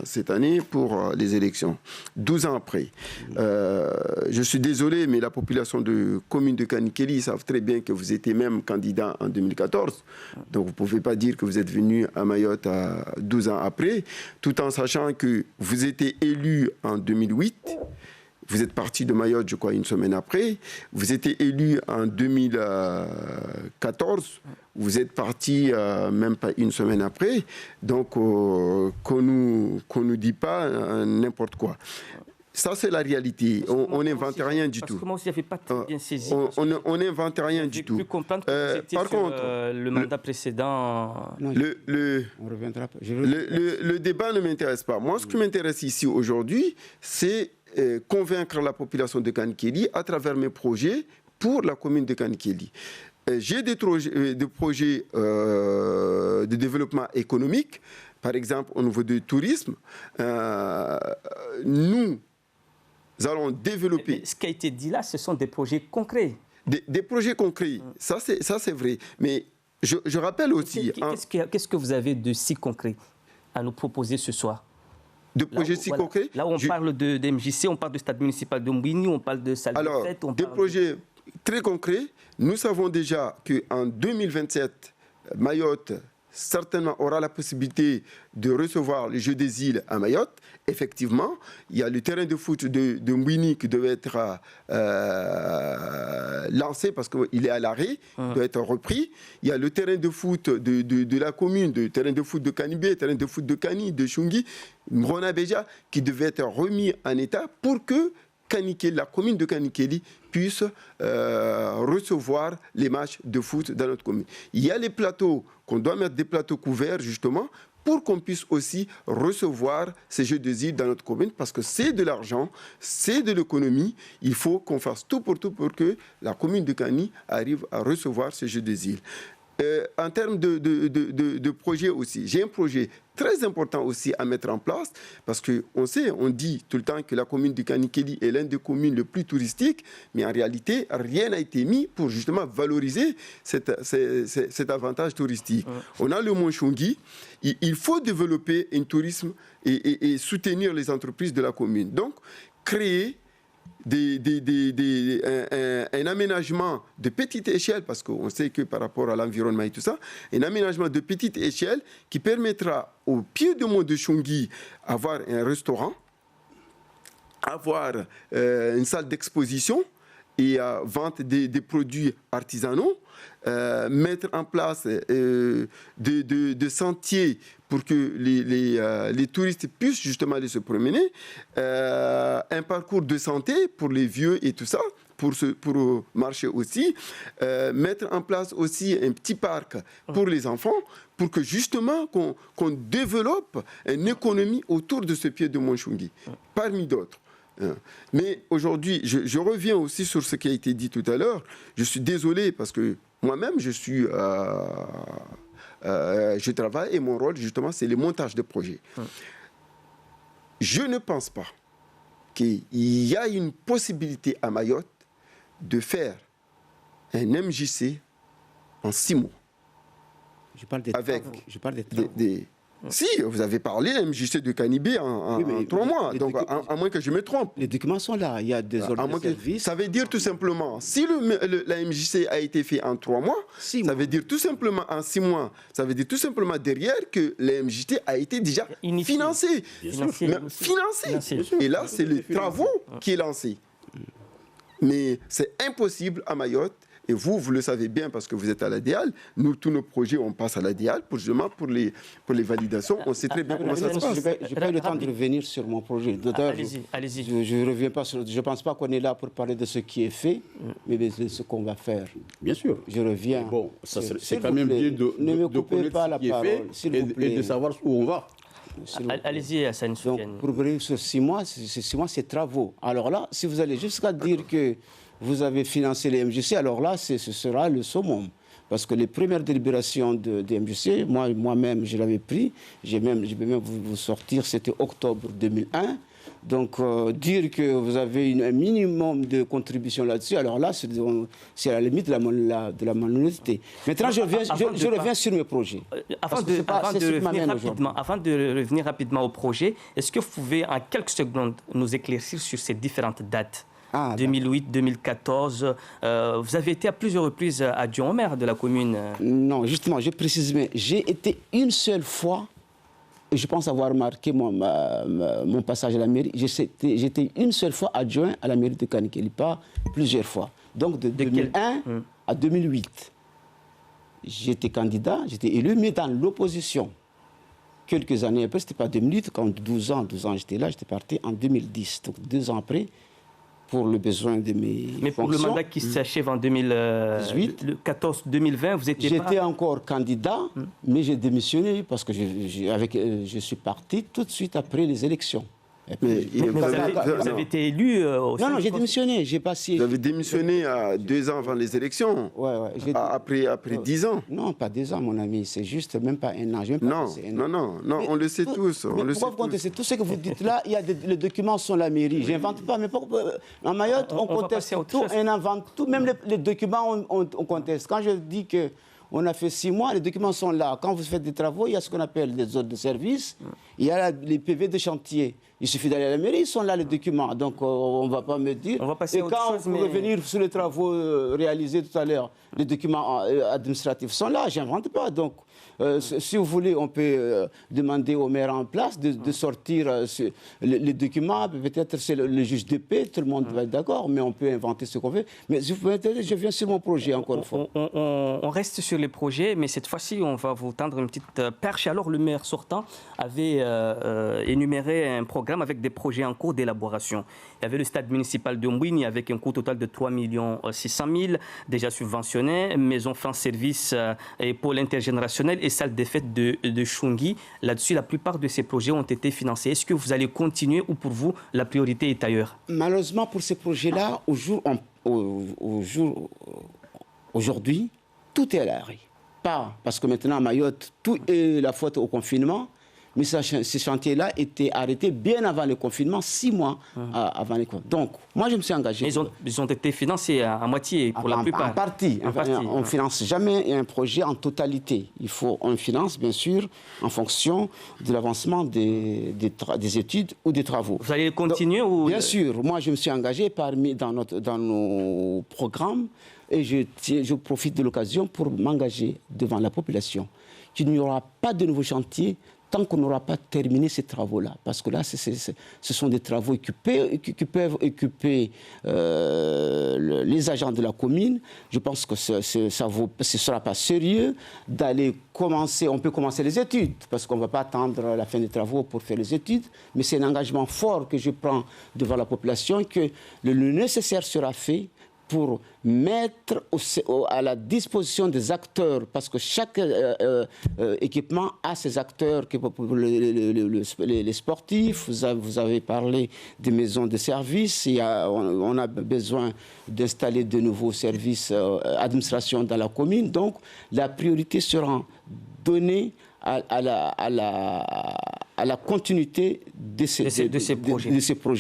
cette année pour les élections, 12 ans après. Je suis désolé, mais la population de commune de Kanikeli savent très bien que vous étiez même candidat en 2014. Donc vous ne pouvez pas dire que vous êtes venu à Mayotte 12 ans après, tout en sachant que vous étiez élu en 2008. Vous êtes parti de Mayotte, je crois, une semaine après. Vous étiez élu en 2014. Vous êtes parti même pas une semaine après. Donc, qu'on nous dit pas n'importe quoi. Ça, c'est la réalité. On n'invente rien du tout. Comment vous n'avez pas très bien saisi on n'invente rien du tout. J'ai pu comprendre que vous étiez par contre, le mandat précédent. Le débat ne m'intéresse pas. Moi, ce qui m'intéresse ici aujourd'hui, c'est convaincre la population de Kanikeli à travers mes projets pour la commune de Kanikeli. J'ai des projets de développement économique, par exemple au niveau du tourisme. Nous allons développer... Mais ce qui a été dit là, ce sont des projets concrets. Des projets concrets, ça c'est vrai. Mais je rappelle aussi... Qu'est-ce que vous avez de si concret à nous proposer ce soir? De projets si concrets. Là où on parle de MJC, on parle de stade municipal de Mbouini, on parle de salle de fête. Des projets très concrets. Nous savons déjà qu'en 2027, Mayotte certainement aura la possibilité de recevoir les Jeux des îles à Mayotte. Effectivement, il y a le terrain de foot de Mbouini qui devait être lancé parce qu'il est à l'arrêt, doit être repris. Il y a le terrain de foot de la commune, le terrain de foot de Kanibé, le terrain de foot de Kani, de Chungi, Mronabeja, qui devait être remis en état pour que la commune de Kanikeli puisse recevoir les matchs de foot dans notre commune. Il y a les plateaux, qu'on doit mettre des plateaux couverts justement pour qu'on puisse aussi recevoir ces Jeux des îles dans notre commune parce que c'est de l'argent, c'est de l'économie. Il faut qu'on fasse tout pour que la commune de Kani arrive à recevoir ces Jeux des îles. En termes de projet aussi, j'ai un projet très important aussi à mettre en place parce on dit tout le temps que la commune de Kanikeli est l'une des communes les plus touristiques, mais en réalité, rien n'a été mis pour justement valoriser cet avantage touristique. On a le Mont Chungi, il faut développer un tourisme et soutenir les entreprises de la commune. Donc, créer un aménagement de petite échelle, parce qu'on sait que par rapport à l'environnement et tout ça, un aménagement de petite échelle qui permettra au pied du mont de Chungi avoir un restaurant, avoir une salle d'exposition et vente des produits artisanaux, mettre en place des sentiers pour que les touristes puissent justement aller se promener, un parcours de santé pour les vieux et tout ça, pour marcher aussi, mettre en place aussi un petit parc pour les enfants, pour que justement qu'on développe une économie autour de ce pied de Mont Chungi, parmi d'autres. Mais aujourd'hui, je reviens aussi sur ce qui a été dit tout à l'heure. Je suis désolé parce que moi-même, je travaille et mon rôle, justement, c'est le montage de projets. Je ne pense pas qu'il y a une possibilité à Mayotte de faire un MJC en 6 mois. Je parle des Si, vous avez parlé MJC de Kanibé en 3 mois. Donc, à moins que je me trompe. Les documents sont là. Il y a des ordres de service. Ça veut dire tout simplement, si la MJC a été fait en 3 mois, ça veut dire tout simplement en 6 mois, ça veut dire tout simplement derrière que la MJT a été déjà financée. Et là, c'est les travaux qui est lancé. Mais c'est impossible à Mayotte. Et vous le savez bien parce que vous êtes à l'ADEAL. Nous, tous nos projets, on passe à l'ADEAL justement pour les validations. On sait très bien comment ça se passe. Je n'ai pas eu le temps de revenir sur mon projet. Allez-y. Je ne reviens pas sur... Je ne pense pas qu'on est là pour parler de ce qui est fait, mais de ce qu'on va faire. Bien sûr. Je reviens. Bon, c'est quand même bien de connaître pas ce qui est fait et de savoir où on va. Allez-y, Hassan Soufiane. Donc, pour revenir sur 6 mois, c'est travaux. Alors là, si vous allez jusqu'à dire que vous avez financé les MJC, alors là, ce sera le summum. Parce que les premières délibérations des MJC, moi-même, je l'avais pris. Je vais même vous sortir, c'était octobre 2001. Donc, dire que vous avez un minimum de contribution là-dessus, alors là, c'est à la limite de la malhonnêteté. Maintenant, je reviens sur mes projets. Avant de revenir rapidement au projet, est-ce que vous pouvez, en quelques secondes, nous éclaircir sur ces différentes dates ? 2008, 2014, vous avez été à plusieurs reprises adjoint au maire de la commune. Non, justement, je précise, mais j'ai été une seule fois, et je pense avoir marqué mon passage à la mairie, j'étais une seule fois adjoint à la mairie de Kanikeli, pas plusieurs fois. Donc de 2001 à 2008, j'étais candidat, j'étais élu, mais dans l'opposition. Quelques années après, c'était pas 2008, quand 12 ans j'étais là, j'étais parti en 2010. Donc 2 ans après, pour le besoin de mes Mais pour fonctions, le mandat qui s'achève en 2014-2020, vous étiez J'étais encore candidat, mais j'ai démissionné parce que je suis parti tout de suite après les élections. Mais vous avez été élu Non, j'ai démissionné, j'ai pas siégé. Vous avez démissionné 2 ans avant les élections. Après 10 ans. Non, pas 2 ans, mon ami, c'est juste même pas 1 an. Non, on le sait tous. Pourquoi vous contestez tout ce que vous dites là? Les documents sont la mairie. J'invente pas, mais en Mayotte, on conteste tout, on invente tout. Même les documents, on conteste. Quand je dis que on a fait 6 mois, les documents sont là. Quand vous faites des travaux, il y a ce qu'on appelle des ordres de service, il y a les PV de chantier. Il suffit d'aller à la mairie, ils sont là les documents. Donc on ne va pas me dire. On va passer et quand vous revenir sur les travaux réalisés tout à l'heure, les documents administratifs sont là, je n'invente pas. Donc si vous voulez, on peut demander au maire en place de sortir les documents. Peut-être c'est le juge de paix, tout le monde va être d'accord, mais on peut inventer ce qu'on veut. Mais si vous pouvez m'intéresser, je viens sur mon projet encore une fois. On reste sur les projets, mais cette fois-ci, on va vous tendre une petite perche. Alors, le maire sortant avait énuméré un programme avec des projets en cours d'élaboration. Il y avait le stade municipal de Mbouini avec un coût total de 3 600 000 déjà subventionné, maison France Service et pôle intergénérationnel et salle des fêtes de Chungui. Là-dessus, la plupart de ces projets ont été financés. Est-ce que vous allez continuer ou pour vous, la priorité est ailleurs? Malheureusement, pour ces projets-là, aujourd'hui, tout est à l'arrêt. Pas parce que maintenant, à Mayotte, tout est la faute au confinement. Mais ces chantiers-là étaient arrêtés bien avant le confinement, 6 mois avant le confinement. Donc, moi, je me suis engagé. Ils ont été financés à moitié, pour la plupart. En partie. On ne finance jamais un projet en totalité. On finance, bien sûr, en fonction de l'avancement des études ou des travaux. Vous allez continuer ou... Bien sûr. Moi, je me suis engagé dans nos programmes et je profite de l'occasion pour m'engager devant la population qu'il n'y aura pas de nouveaux chantiers tant qu'on n'aura pas terminé ces travaux-là. Parce que là, ce sont des travaux qui peuvent occuper les agents de la commune. Je pense que ce ne sera pas sérieux d'aller commencer. On peut commencer les études, parce qu'on ne va pas attendre la fin des travaux pour faire les études. Mais c'est un engagement fort que je prends devant la population, que le nécessaire sera fait pour mettre à la disposition des acteurs, parce que chaque équipement a ses acteurs, les sportifs, vous avez parlé des maisons de services, on a besoin d'installer de nouveaux services administration dans la commune, donc la priorité sera donnée à la continuité de ces projets.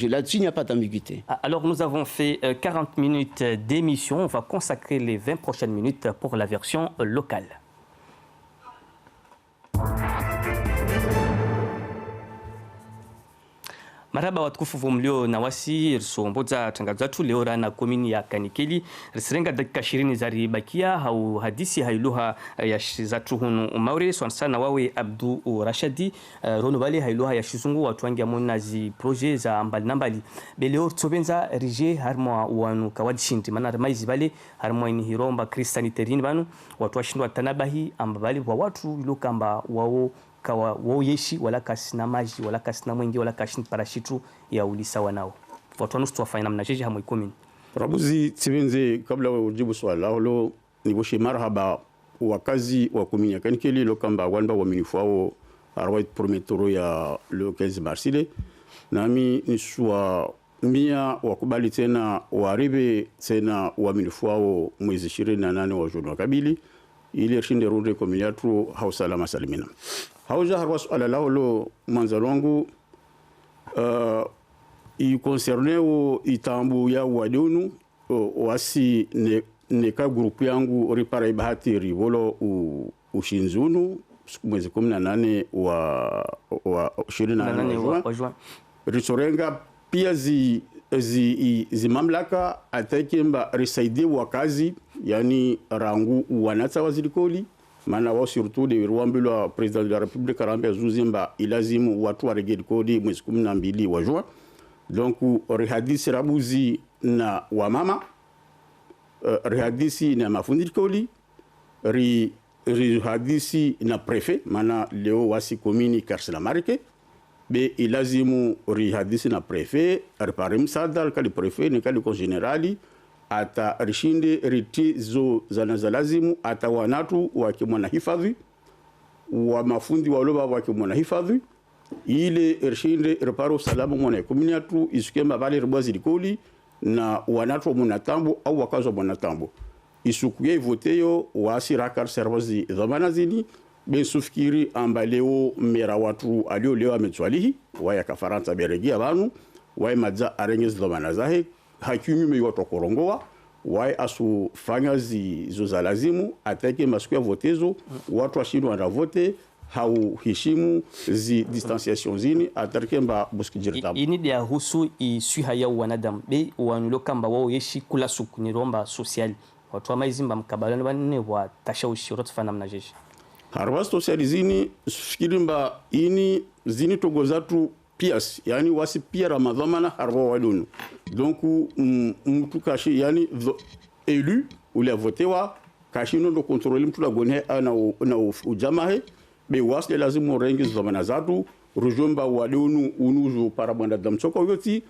Là-dessus, il n'y a pas d'ambiguïté. Alors, nous avons fait 40 minutes d'émission. On va consacrer les 20 prochaines minutes pour la version locale. Maraba watukufu vumlio na wasi risomboza tangazo letu leo rana komini ya Kanikeli risirenga dakika 20 zari bakia hau hadisi hailuha ya zatu hunu maure sana wawe Abdu Rashadi rono bale hailuha ya shizungu watu wangi amona zi projet za mbali nambali beleo tsobenza rije harmwa wanu kawadishindi mana maizi bale harmwa ini hiromba kristaniterini banu watu washindwa tanabahi ambali wa watu ilokamba wao kawa wao yeshi wala kasina maji wala kasina mwingi wala kashin parashitu ya ulisa wanao watu wanusu tuwafanya namna jeje hamu ikomini Rabuzi tsibenze kabla wa ujibu swala holo ni boshi marhaba wakazi wa komini ya Kanikeli lo kamba wanba waminifu wao arwait prometoro ya le 15 marsile nami niswa mia wakubali tena waribe tena waminifu wao mwezi 28 wa Juni wa kabili ili rishinde runde komini yatu hausalama salimina hauja harwa swala lao lo manzalongu i concerne o itambu ya wadonu wasi neka grupu yangu ripara ibahati rivolo ushinzunu mwezi 18 wa 28 wa Juin risorenga pia zi mamlaka atakemba risaidie wakazi yani rangu wanata wazirikoli maana wao surtout de Rwambilo president de la République Karambe Zuzimba ilazimu watu waregedi kodi mwezi 12 wa Juin donc rihadisi rabuzi na wamama rihadisi na mafundi koli rihadisi na prefet maana leo wasi komini Karsela Marike be ilazimu rihadisi na prefet repare msada kali prefet ni kali kwa generali ata rishinde riti zo zanazalazimu ata wanatu wakimwana hifadhi wa mafundi waloba wakimwana hifadhi ile rishinde reparo salamu mwana kominiatu isukema bale rebozi likoli na wanatu munatambo au wakazo munatambo isukuye voteyo wasi rakar servozi dhamana zini ben sufikiri ambaleo mera watu alio leo ametswalihi waya kafaranta beregia banu waya madza arengez dhamana zahe hakinyume yoto korongoa wai asu fanya zo za lazimu atake masiku ya votezo watu washindu wana vote hau hishimu zi distanciation zini atarikemba buskijiritabu ini dia husu isu haya wanadamu be wanulo kamba wao yeshi kula suku ni romba social watu wa maizimba mkabalani wanne wa tashaushi rotu fana mnajeshi harwa social zini fikirimba ini zini togozatu pias yani wasi pia ramadhamana harwa wadunu donc mtu kashi yani élu ou la votewa kashi ndo contrôler mtu la gone na ujamahe be wasle lazima rengi zamana zatu rujomba wadunu unuzo parabanda damsoko yoti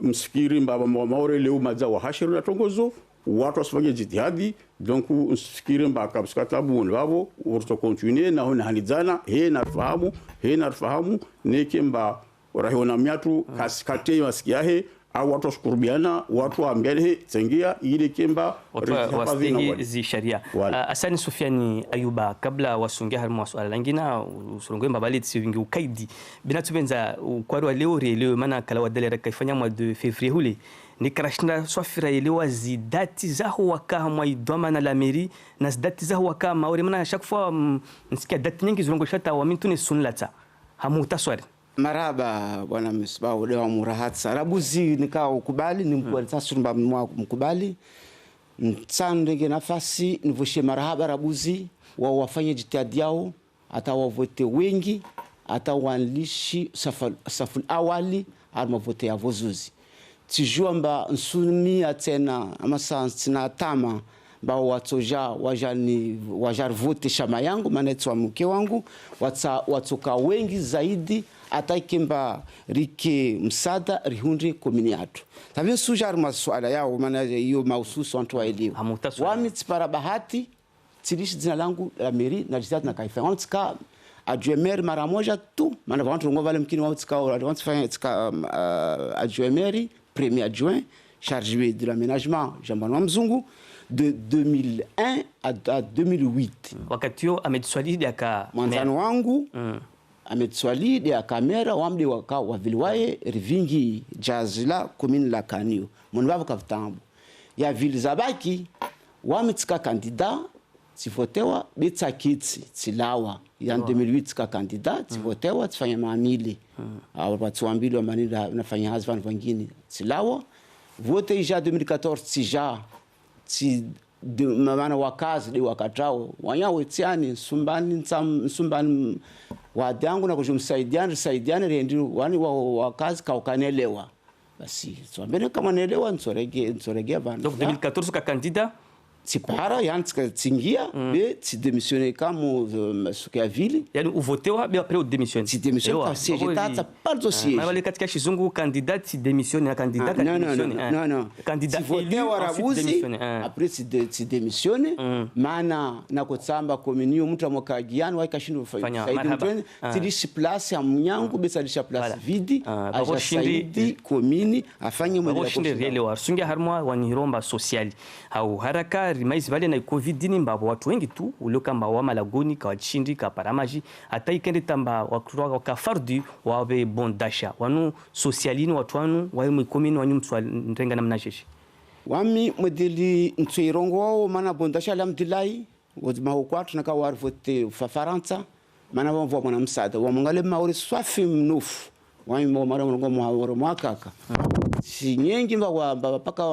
msikiri mbaba maore leo maza wa hashiru na tongozo watu wasifanye jitihadi donc msikiri mbaka mskatabu wabo urto continuer na hona hanizana he na fahamu nekemba rahona miatu kaskate wasikiahe au watu waskurubiana watu ambele tengia ile kemba wastihi zi sharia asani Sufiani Ayuba kabla wasungia harmu swala langina usulungwe mbabali tsivingi ukaidi binatubenza ukwarwa leo mana kala wadale rakaifanya mwa de février hule ni karashna swafira elewa zidati zaho waka mwa idoma na la mairie na zidati zaho waka maore mana chaque fois nsikia dati nyingi zulongo shata wa mintune sunlata hamu taswari maraba bwana Misbah dewa murahat sarabuzi nikao ukubali ni mkwalita surumba mwa mkubali nsandege nafasi nivoshe marhaba rabuzi wa wafanye jitihadi yao hata wavote wengi hata wanlishi saful awali alma vote ya vozuzi tijua mba nsuni atena ama sina tama ba watoja wajar vote shama yangu maana mke wangu watoka wengi zaidi atakimba rike msada rihunde komini yatu tabia sujar maswala yao maana hiyo mahususu watu waelewe wamitipara bahati tilishi jina langu la mairie na jitihadi na kaifa wantika adjoint maire mara moja tu maana watu ngo vale mkini wantika wantifanya adjoint maire premier adjoint chargé de l'aménagement Jean-Benoît Mzungu de 2001 à 2008 wakati yo ametswalidi aka mwanzano wangu ametswalidi ya kamera wamde waka wavilwaye rivingi jazila commune la Kanio monbabo kavitambo ya ville zabaki wametika candidat tsivotewa betsakitsi tsilawa ya 2008 ka candidat tsivotewa tsifanya maamili watu wambili wa manila nafanya hazi vanhu vangine tsilawa vote ija 2014 tsija mamana wakazi de wakatrao wanyawe tsiani nsumbani wadangu na kujumsaidiane rendi wani wakazi kaukanelewa basi tswambene kama nelewa nsorege vanhu donc 2014 ka candidat tsipara yani tsingia be tsidémissionné comme suka ya vile yani uvotewa be après udémissionné tsidémissionné ka siège tata pas de siège wale katika kizungu candidat tsidémissionné na candidat ka démissionné non candidat élu warabuzi après tsidémissionné maana na kutsamba komunio mtu amokagiana waikashindu faidi tidishi place ya mnyangu be sadisha place vidi ajasaidi komini afanye mwele rele wa sungia harmwa waniromba social au haraka rimais vale na covid ni mbabo watu wengi tu ulioka mba wa malagoni ka wachindi ka paramaji hata ikende tamba wa fardu wabe bondasha wanu socialini watu wanu wa mkomini wanyu mswa nrenga na mnajeshi wami modeli ntwirongo wao mana bondasha alhamdulillah wazima hukwatu naka warvote fa Faransa mana wamvo mwana msada wa mangale mauri swafi mnofu wami mara mrongo muhaworo mwakaka si nyengi mba paka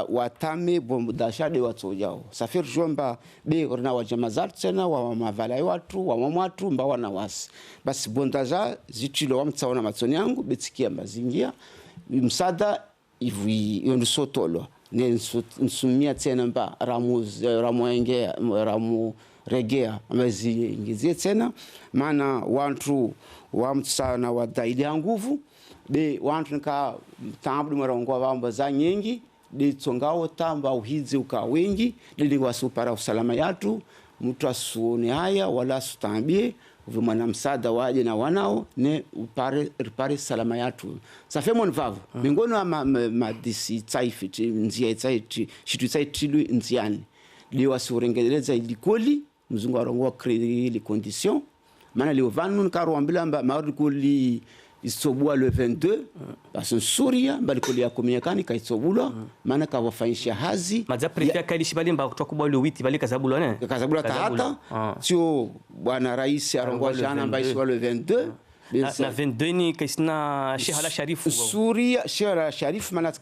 watame bondasha de watsojao safir jomba be orna wa jamazar tena wa mavala watu wa mamwatu mba wana wasi basi bondasha zitilo wamtsaona matsoni yangu betsikia mazingia msada ivi yondusotolo ne nsumia tena mba ramu regea amazi ingizie tena maana watu wamtsana wadaili nguvu be wantu nika tambu marongo vamba za nyingi de tsongao tamba uhizi uka wengi lili wasupara usalama yatu mtu asuone haya wala sutambie vumana msada waje na wanao ne upare salama yatu safemo nvavu mingoni wa madisi tsaifi nzia tsaiti shitu tsaitilu nziani liwa surengeleza ilikoli mzungu arongo créer les conditions maana leo vanu nkarwambila mba marikoli isobua le 22 parce Suria balikoli ya kominyakani kaitsobulwa maana kawafanyisha hazi maza prefia kalishi bali mba kutoka kwa le 8 bali kazabulwa ne kazabulwa tata sio bwana rais arongwa jana mba iswa le 22 na 22 ni kaisna Sheikh Sharifu Suria Sheikh Sharifu maana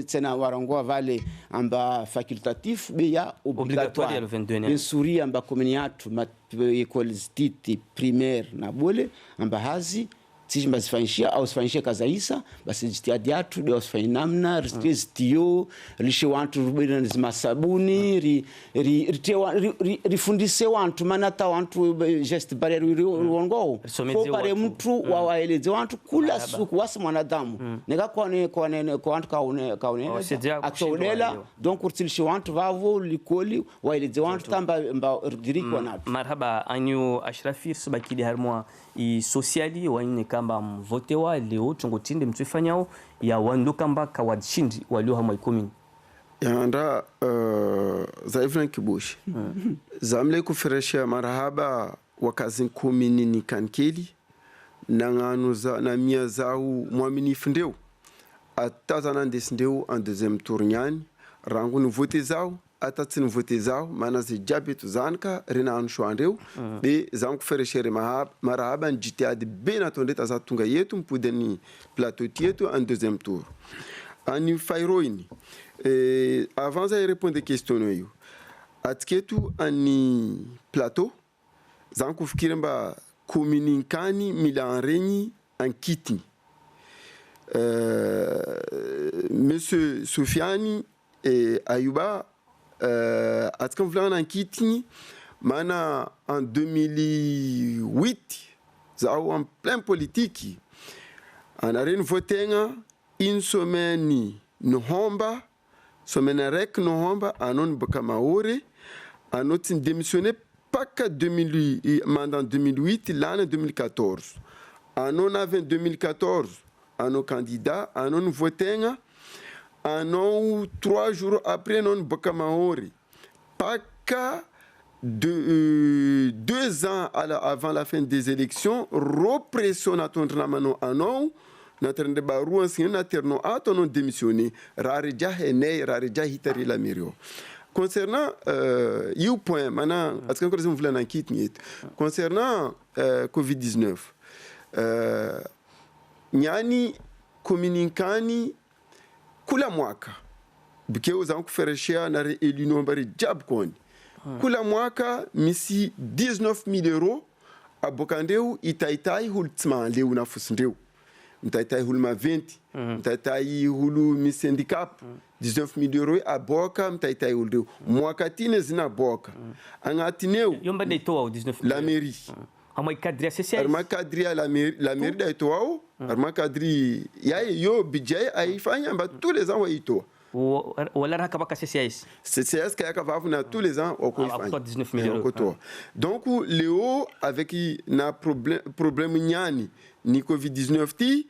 tena warongwa vale amba facultatif be ya obligatoire le 22 Suria amba kominyatu ma école stiti primaire na bole amba hazi tiji mbazifanyishia au sifanyishia kazaisa basi jitihadi yatu ndio usifanye namna ristio lishe watu rubina nzima sabuni rifundise watu maana ta watu just barrier ruongo pare mtu wawaeleze watu kula suku wasi mwanadamu nega kwa watu kaone atodela donc urtilishe watu vavo likoli waeleze watu tamba diriko na marhaba anyu Ashrafi subakidi harmwa i sociali waine kamba mvotewa leo tungotinde mtufanyao ya wando kamba kawashindi walio hamwa 10 yanda zaifna kibushi zamle kuferesha marhaba wakazi 10 ni kankeli na nganu za na mia zao mwaminifu ndeu atazana ndesndeu en deuxième tour nyani rangu ni vote zao atatsin vote zao maana zijabe tuzanka rina anshwandeu be zanku fereshere marahaba njitiade bena tondeta za tunga yetu mpudeni plateau yetu en deuxième tour ani fairoini avant de répondre question yo atketu ani plateau zanku fikiremba communicani milanreni en kitni monsieur Soufiani et Ayuba atkan vlan en kitni mana en 2008 zao en plein politique en arène votenga une semaine no homba semaine rek no homba anon bakamaore anot démissionné pas que 2008 mandat 2008 l'année 2014 anon avait 2014 anon candidat anon votenga anon 3 jours après non bakamaore pas que 2 ans avant la fin des élections repression attendre la mano anon notre baru ancien naterno a tonon démissionné rareja hene rareja hitari la mirio concernant il point maintenant parce que encore vous voulez en quitter concernant Covid-19 nyani communicani kula mwaka bike uzan kufereshia na elinombari jab koni kula mwaka misi 19,000 euros abokandeu itaitai hultsman leu na fusndeu mtaitai hulma 20 mtaitai hulu misi handicap 19,000 euros aboka mtaitai huldeu mwaka tine zina boka angatineu yomba de toa 19,000 la mairie ama cadre CCS arma cadre la mairie da toa arma cadre yaye yo budget aifanya ba tous les ans wa ito wala raka baka CCS CCS qui a fait tous les ans au cours de 19,000 euros. Donc Léo avec na problème ni Covid-19 ti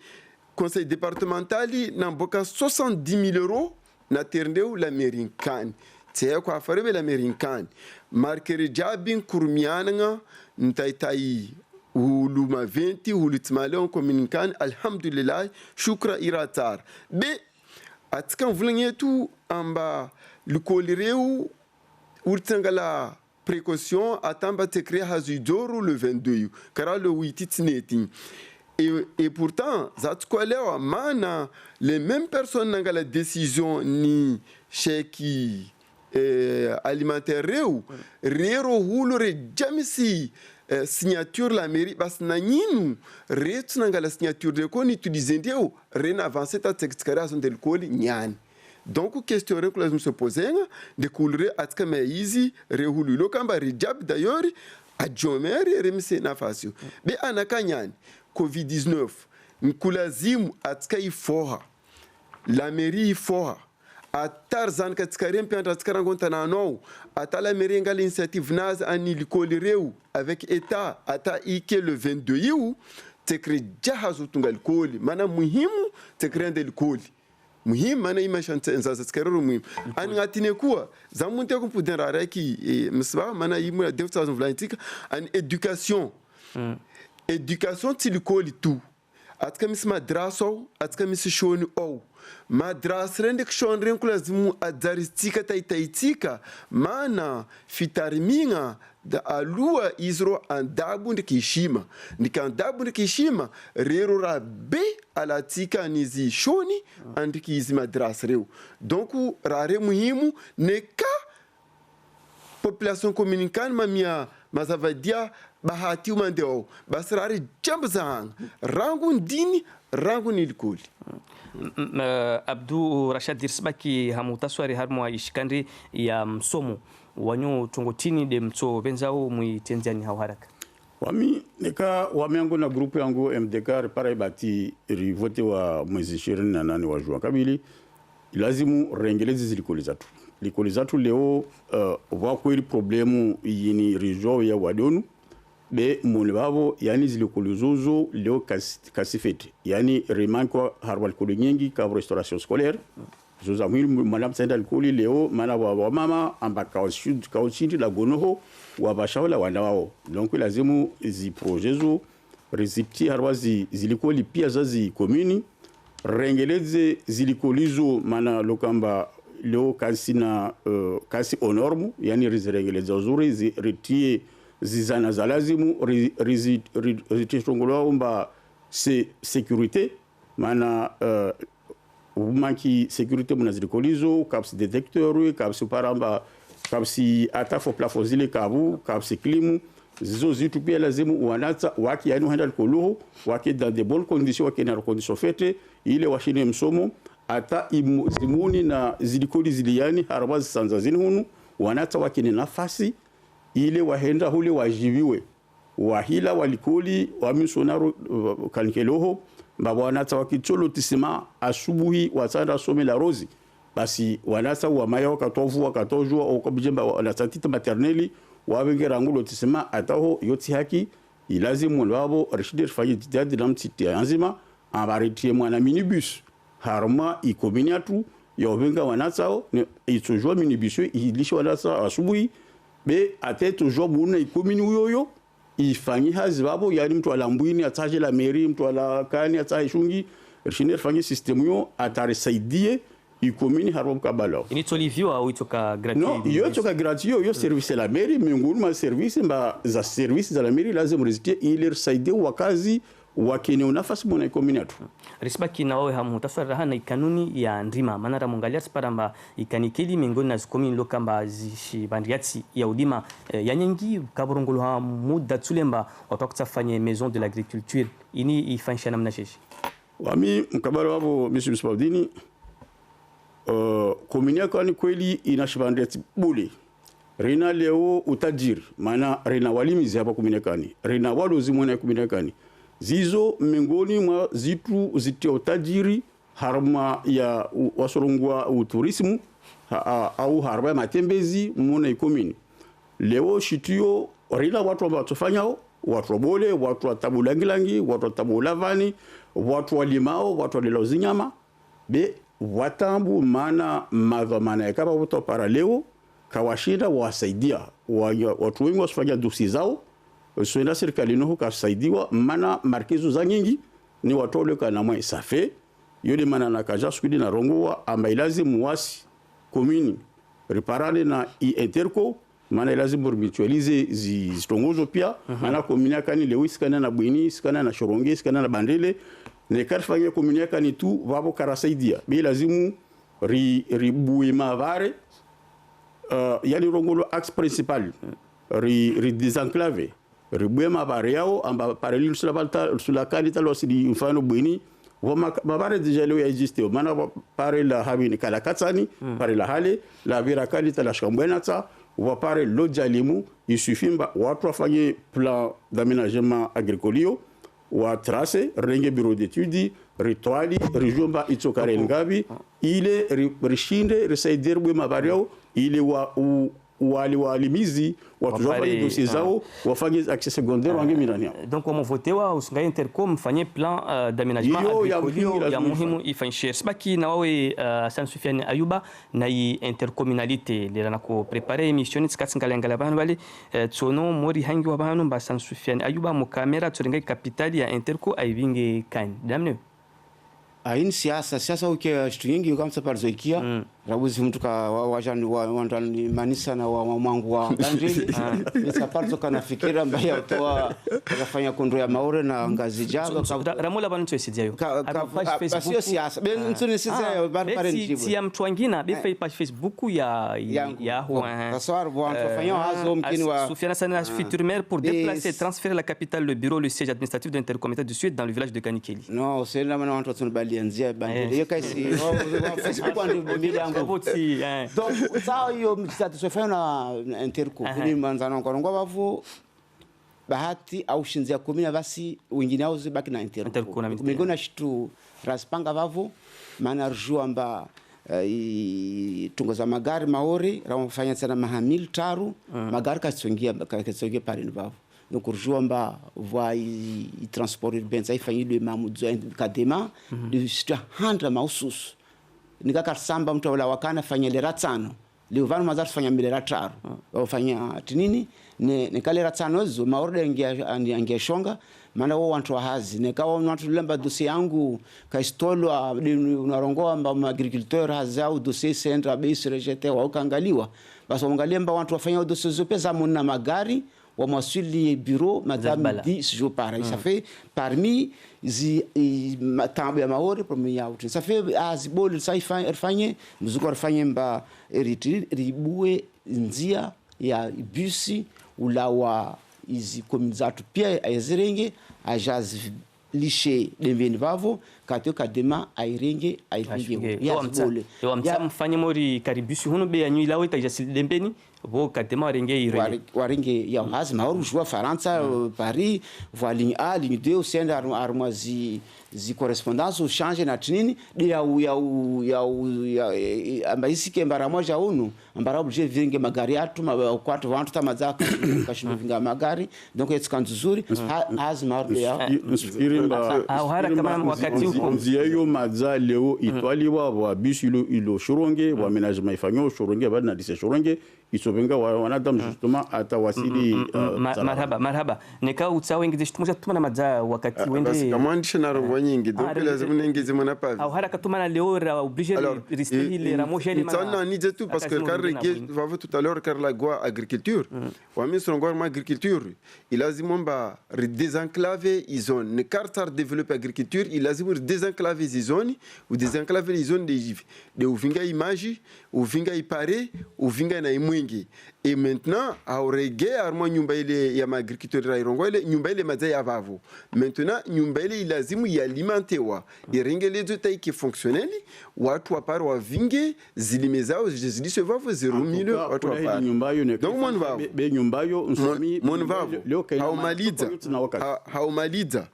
conseil départemental na boka 70,000 euros na terneu l'américain c'est quoi faire l'américain marquer jabin kurmiana ntaitai huluma 20 hulitmalon communican alhamdulillah shukra iratar be atikan vulan yetu amba lukolireu urtangala précaution atamba tekre hazidoro le 22 car le 8 tneti et pourtant zatkolewa mana les mêmes personnes n'ont la décision ni cheki alimentaire rero hulore jamisi signature la mairie bas na nyinu retu nanga la signature de ko ni tudizendeu ren avancer ta textcaration del coli nyani donc question que nous se poser de couler atka maizi rehulu lokamba rijab d'ailleurs a jomeri remise na fasio be anaka nyani Covid-19 nkulazimu atka ifoha la mairie ifoha a Tarzan Katskarem Pianta Tskarangonta Nano, à la meringa l'initiative Naz Ani Likolireu avec État, à ta Ike le 22 you, tekre Jahazutungal Koli, Mana Muhimu, tekre del Koli. Muhim, Mana Imashante and Zaskaru Muhim. And Latinekua, Zamunte Puderareki, Msba, Mana Imu, 2000 Vlantika, and éducation. Éducation, Tilikoli tout. Atkamis madraso, atkamis shoni ou. Madras rendek shon renkulazimu adzaristika taitaitika mana fitarminga da alua izro andabu ndikishima nikandabu ndikishima rero rabe alatika nizi shoni andiki izi madras reu donc rare muhimu neka population communicante mamia mazavadia bahati umandeo basrari jambzang rangu ndini rangu nilikuli Abdou Rashad Dirsbaki hamutaswari harmwa ishikandri ya msomo wanyo tongotini de mso benzao muitenziani hawaraka wami neka wamiangu na grupu yangu MDK repara ibati rivote wa mwezi 28 wa Jua kabili lazimu rengelezi zilikoli zatu leo wakweli problemu yini rijo ya wadonu be mone babo yani zilikoli zozo leo kasifete yani remanko harwal kolo nyingi ka restauration scolaire zoza mwili madame senda alkoli leo mana wa mama ambaka au sud la gonoho wa bashaula wana wao donc lazimu zi projet zo rezipti harwazi zilikoli pia zazi commune rengeleze zilikolizo mana lokamba leo kasina kasi honormu yani rizirengeleza zuri zi retie zizana za lazimu rizitishongolwa umba sécurité mana umaki sécurité munazirikolizo kapsi detecteur kapsi paramba kapsi atafo plafo zile kabu kapsi klimu zizo zitu pia lazimu wanata waki yani handa koloho waki dans de bonnes conditions waki na conditions fete ile washine msomo ata zimuni na zilikoli ziliani haraba sanza zinhunu wanata waki ni nafasi ile wahenda hule wajibiwe wahila walikoli wamisonaro kanikeloho mbabo wanata wakicholo tisima asubuhi wasanda some la rozi basi wanata wa maya wakatovu wakatojua okobijemba wanatita materneli wabengera ngulo tisima ataho yoti haki ilazimu wabo rishidir fayi tadi namtiti anzima ambaritie mwana minibus harma ikominiatu yobenga wanatao itujua minibus ilisho wanata asubuhi be ate toujours buna ikomini uyoyo ifanyi hazi babo yani mtu alambwini ataje la mairie mtu ala kani ataje shungi rishiner fanyi system yo atarisaidie ikomini harwa kabalo ini tolivio au itoka gratuit no yo toka gratuit yo service la mairie miongoni mwa service za la mairie lazima rizitie ili saidie wakazi wakini nafasi mwana ikomini atu risbaki na wewe hamu taswara hana ikanuni ya ndima maana ramungalia sparamba ikanikeli miongoni na zikomini lokamba zishi bandiati ya udima ya nyengi kaburungulu ha muda tulemba watakutafanya maison de l'agriculture ini ifanisha namna sheshi wami mkabala wabo Mr. Spaudini komini yakani kweli inashibandiati bule rina leo utajiri maana rina walimizi hapa komini yakani rina walozi mwana komini yakani zizo miongoni mwa zitu zitia utajiri harma ya wasorongwa uturismu au harma ya matembezi mwana ikomini leo shitio rina watu ambao watofanyao watu wabole watu watabulangilangi watu watabulavani watu walimao watu walilozi nyama be watambu mana madhamana ya kama watu para leo kawashida wasaidia watu wengi wasifanya dosi zao suenda serikali noho kasaidiwa mana markizo za nyingi ni watole kana mwa safe yule mana nakaja skudi na rongowa amba ilazimu wasi komini reparane na interco mana ilazimu mutualize zitongozo pia mana komini akani leo sikana na bweni sikana na shoronge sikana na bandele ne karfanya komini akani tu wabo karasaidia be lazimu ribuwe mavare yani rongolo axe principal ri desenclavé ribuwe mavare yao amba parallel sur la qualité losidi mfano bweni mabare deja leo existe mana pare la habini kala katsani pare la hale la vera qualité la shambwenata wa pare lo jalimu il suffit mba watu wafanye plan d'aménagement agricole wa trace renge bureau d'études rituali rijomba itokare ngabi ile rishinde risaidir bwe mabario ile walimizi watu wafanye dossier zao wafanye accès secondaire wange milania donc on votewa usinga intercom mfanye plan d'aménagement agricole ya muhimu ifanyishie sibaki na wawe Hassan Soufiane Ayuba na i intercommunalité lera nako préparer émission tsikatsingalengala bana bale tsono mori hangi wa bana ba Hassan Soufiane Ayuba mu kamera tsorenga capitale ya interco aivinge kan damne aini siasa uke shitu nyingi kama saparizoikia rabuzi mtu ka wajani wandani manisa na mwangu wa kanjili saparizo kana fikira mbaya toa kafanya kondo ya maore na ngazi jaga ramola banu twesidia yo Facebook siasa ben nsuni sisa pare njibu si ya mtu wangina be page Facebook ya kaswar bwana tufanya hazo mkini wa Soufiane Sana futur maire pour déplacer transférer la capitale le bureau le siège administratif de l'intercommunalité du Sud dans le village de Kanikeli non c'est là maintenant watu tunabalianzia bande hiyo kaisi Facebook ndio mbili yangu donc ça hiyo msatisfait na interco ni manzana ngorongo bavu bahati au shinzia 10 basi wengine hao zibaki na interco mingona shitu raspanga bavu maana rjua amba tungoza magari maori ramfanya sana mahamil taru magari kasongia pale bavu donc rjua amba voi transport urbain ça ifanye le mamudzo kadema de sta handla mausus nikaka samba mtu wala wakana fanya lera 5 leo vanu mazatu fanya milera 5 wafanya tinini ne kalera 5 zo maorder angia shonga maana wao watu wa hazi nikawa watu lemba dossier yangu kaistolwa unarongoa mba agriculteur hazao dossier centre base rejeté wa ukaangaliwa basi waangalie mba watu wafanya dossier zope za mna magari wa masuli bureau madame 10 jours par an ça fait parmi tambo ya maori premier out ça fait azibol ça ifanye mzuko ifanye mba ribue nzia ya busi ulawa izi komizatu pia aizirenge ajaz lishe dembeni vavo kato kadema airenge ya zibole yo mfanye mori karibusi huno be anyu ilawe tajasi dembeni bo kadema warenge irenge warenge ya hazma au jouer Faransa Paris voie ligne A ligne 2 send armoisie zi correspondance au change na tinini ya ambaisi kembara moja unu ambara obje vinge magari atu kwatu vantu tamazaka kashindo vinga magari donc it's kanzuri hazma ya irimba au hara kama wakati huko nzia yo maza leo itwaliwa wa bishilo ilo shoronge wa menagement ifanyo shoronge bana dise shoronge isobenga wanadamu justement atawasili marhaba nika utsawe ngize shitumusha tuma na maza wakati wende basi kama ndishe na nyingi donc lazima niingize mwanapavi au haraka tumana leo obligé de rester les ramojeni mana ni tout parce que car va tout à l'heure car la gua agriculture wa misro ngor ma agriculture il lazima ba désenclaver izone ne cartar développer agriculture il lazima désenclaver izone ou désenclaver izone de uvinga image uvinga ipare uvinga na imwingi et maintenant aurege armo nyumba ile ya agriculture ya Irongo ile nyumba ile mazai ya vavu maintenant nyumba ile ilazimu yalimenter irengele zote qui fonctionnel watu waparo wavinge zilime zao zilise vavu 0 watu waparo nyumba hiyo donc mon vavu be nyumba hiyo nsami mon vavu haumaliza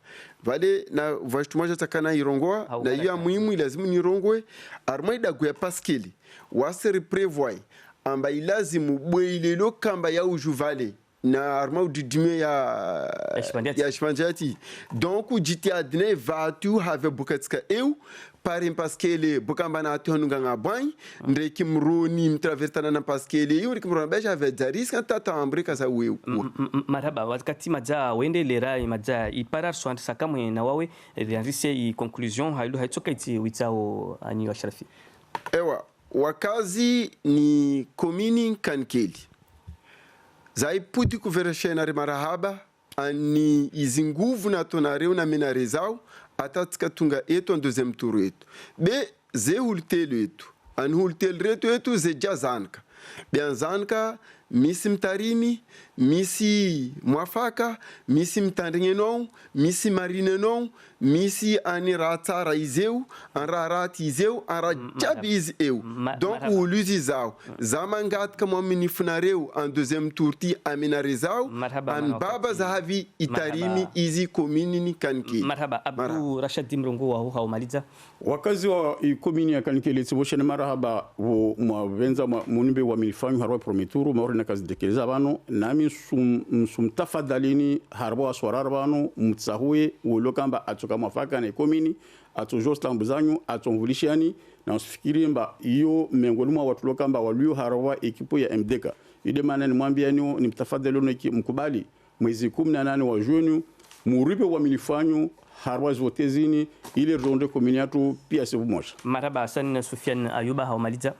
vale na vashtumaje takana Irongo na hiyo muhimu ilazimu ni Irongwe armaida guya paskeli wasere prévoit amba ilazimu bweilelo kamba ya ujuvale na arma udidime ya shmanjati donc ujiti adne vatu have bukatska eu parim paskele bukamba na tonunga ngabany ndreki mroni mtravertana na paskele eu rikimrona besha have jariska tata ambrika za weu marhaba wakati maja wende lera maja iparar swant sakamwe na wawe rianrise i conclusion hailu haitsoka iti witao ani wa Sharafi ewa wakazi ni komini Kankeli zai puti kuvereshena marahaba ani izi nguvu na tonareu na menare zao atatika tunga etu en deuxième tour etu be ze hultelu etu an hultelu retu etu ze jazanka be anzanka misi mtarimi misi mwafaka misi mtandringenon misi marinenon misi ani ratara izeu an rarati izeu an rajabiz eu donc uluzi zao zamangat kama minifunareu en deuxième tour ti aminare zao an baba zahavi itarimi izi komini ni Kankeli marhaba Abdou Rashid Mrongo wa haumaliza wakazi wa komini ya Kankeli tiboshene marhaba mwavenza munimbe wa milifanyu harwa prometuru maori na kazi dekeleza abantu nami sumtafadhalini harbo aswarar bano mutsahuye wolokamba atoka mafaka na komini atojosla mbuzanyu atomvulishani na usifikiri mba iyo miongoni mwa watu lokamba walio harwa ekipo ya MDK ide maana ni mwambia ni mtafadhali mkubali mwezi 18 wa Juni muripe wa milifanyu harwa zotezini ile ronde komini yatu pia sebu moja marhaba Hassan Sufian Ayuba haumaliza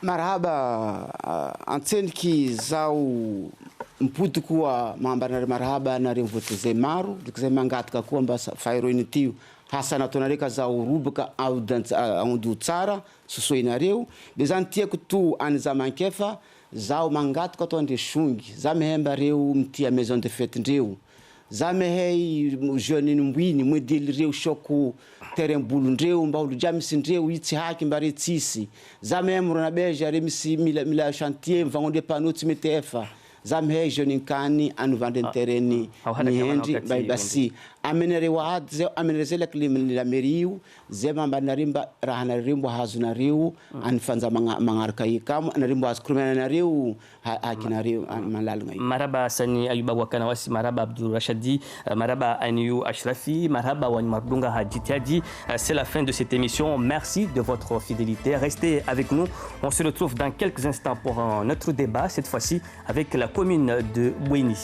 marhaba anteni ki zao mputu kuwa mambana marhaba na remvoteze maru dikisema ngatka kuomba fairo initiu hasa na tonareka za urubuka au du tsara susoinareu bezantie kutu anza mankefa zao mangatka tonde shungi zamehemba reu mtia maison de fête ndeu zamehei jeune mbwini mwedili reu shoku terembulu ndeu mbawlu jamisi ndeu itsi haki mbare tsisi zamehemro na beja remisi mila chantier mvangonde panoti metefa zamhe joni kani anu vande tereni ni hendi basi amenere waadze amenerezele klim la meriu zema banarimba rahana rimbo hazuna riu anfanza mangarka yikam anarimbo askrumena na riu hakina riu malal ngai maraba Sani Ayuba wakana wasi maraba Abdou Rashidi maraba Aniou Ashrafi maraba Wani Mardunga Hadjitiadi c'est la fin de cette émission merci de votre fidélité restez avec nous on se retrouve dans quelques instants pour notre débat cette fois-ci avec la commune de Bouéni.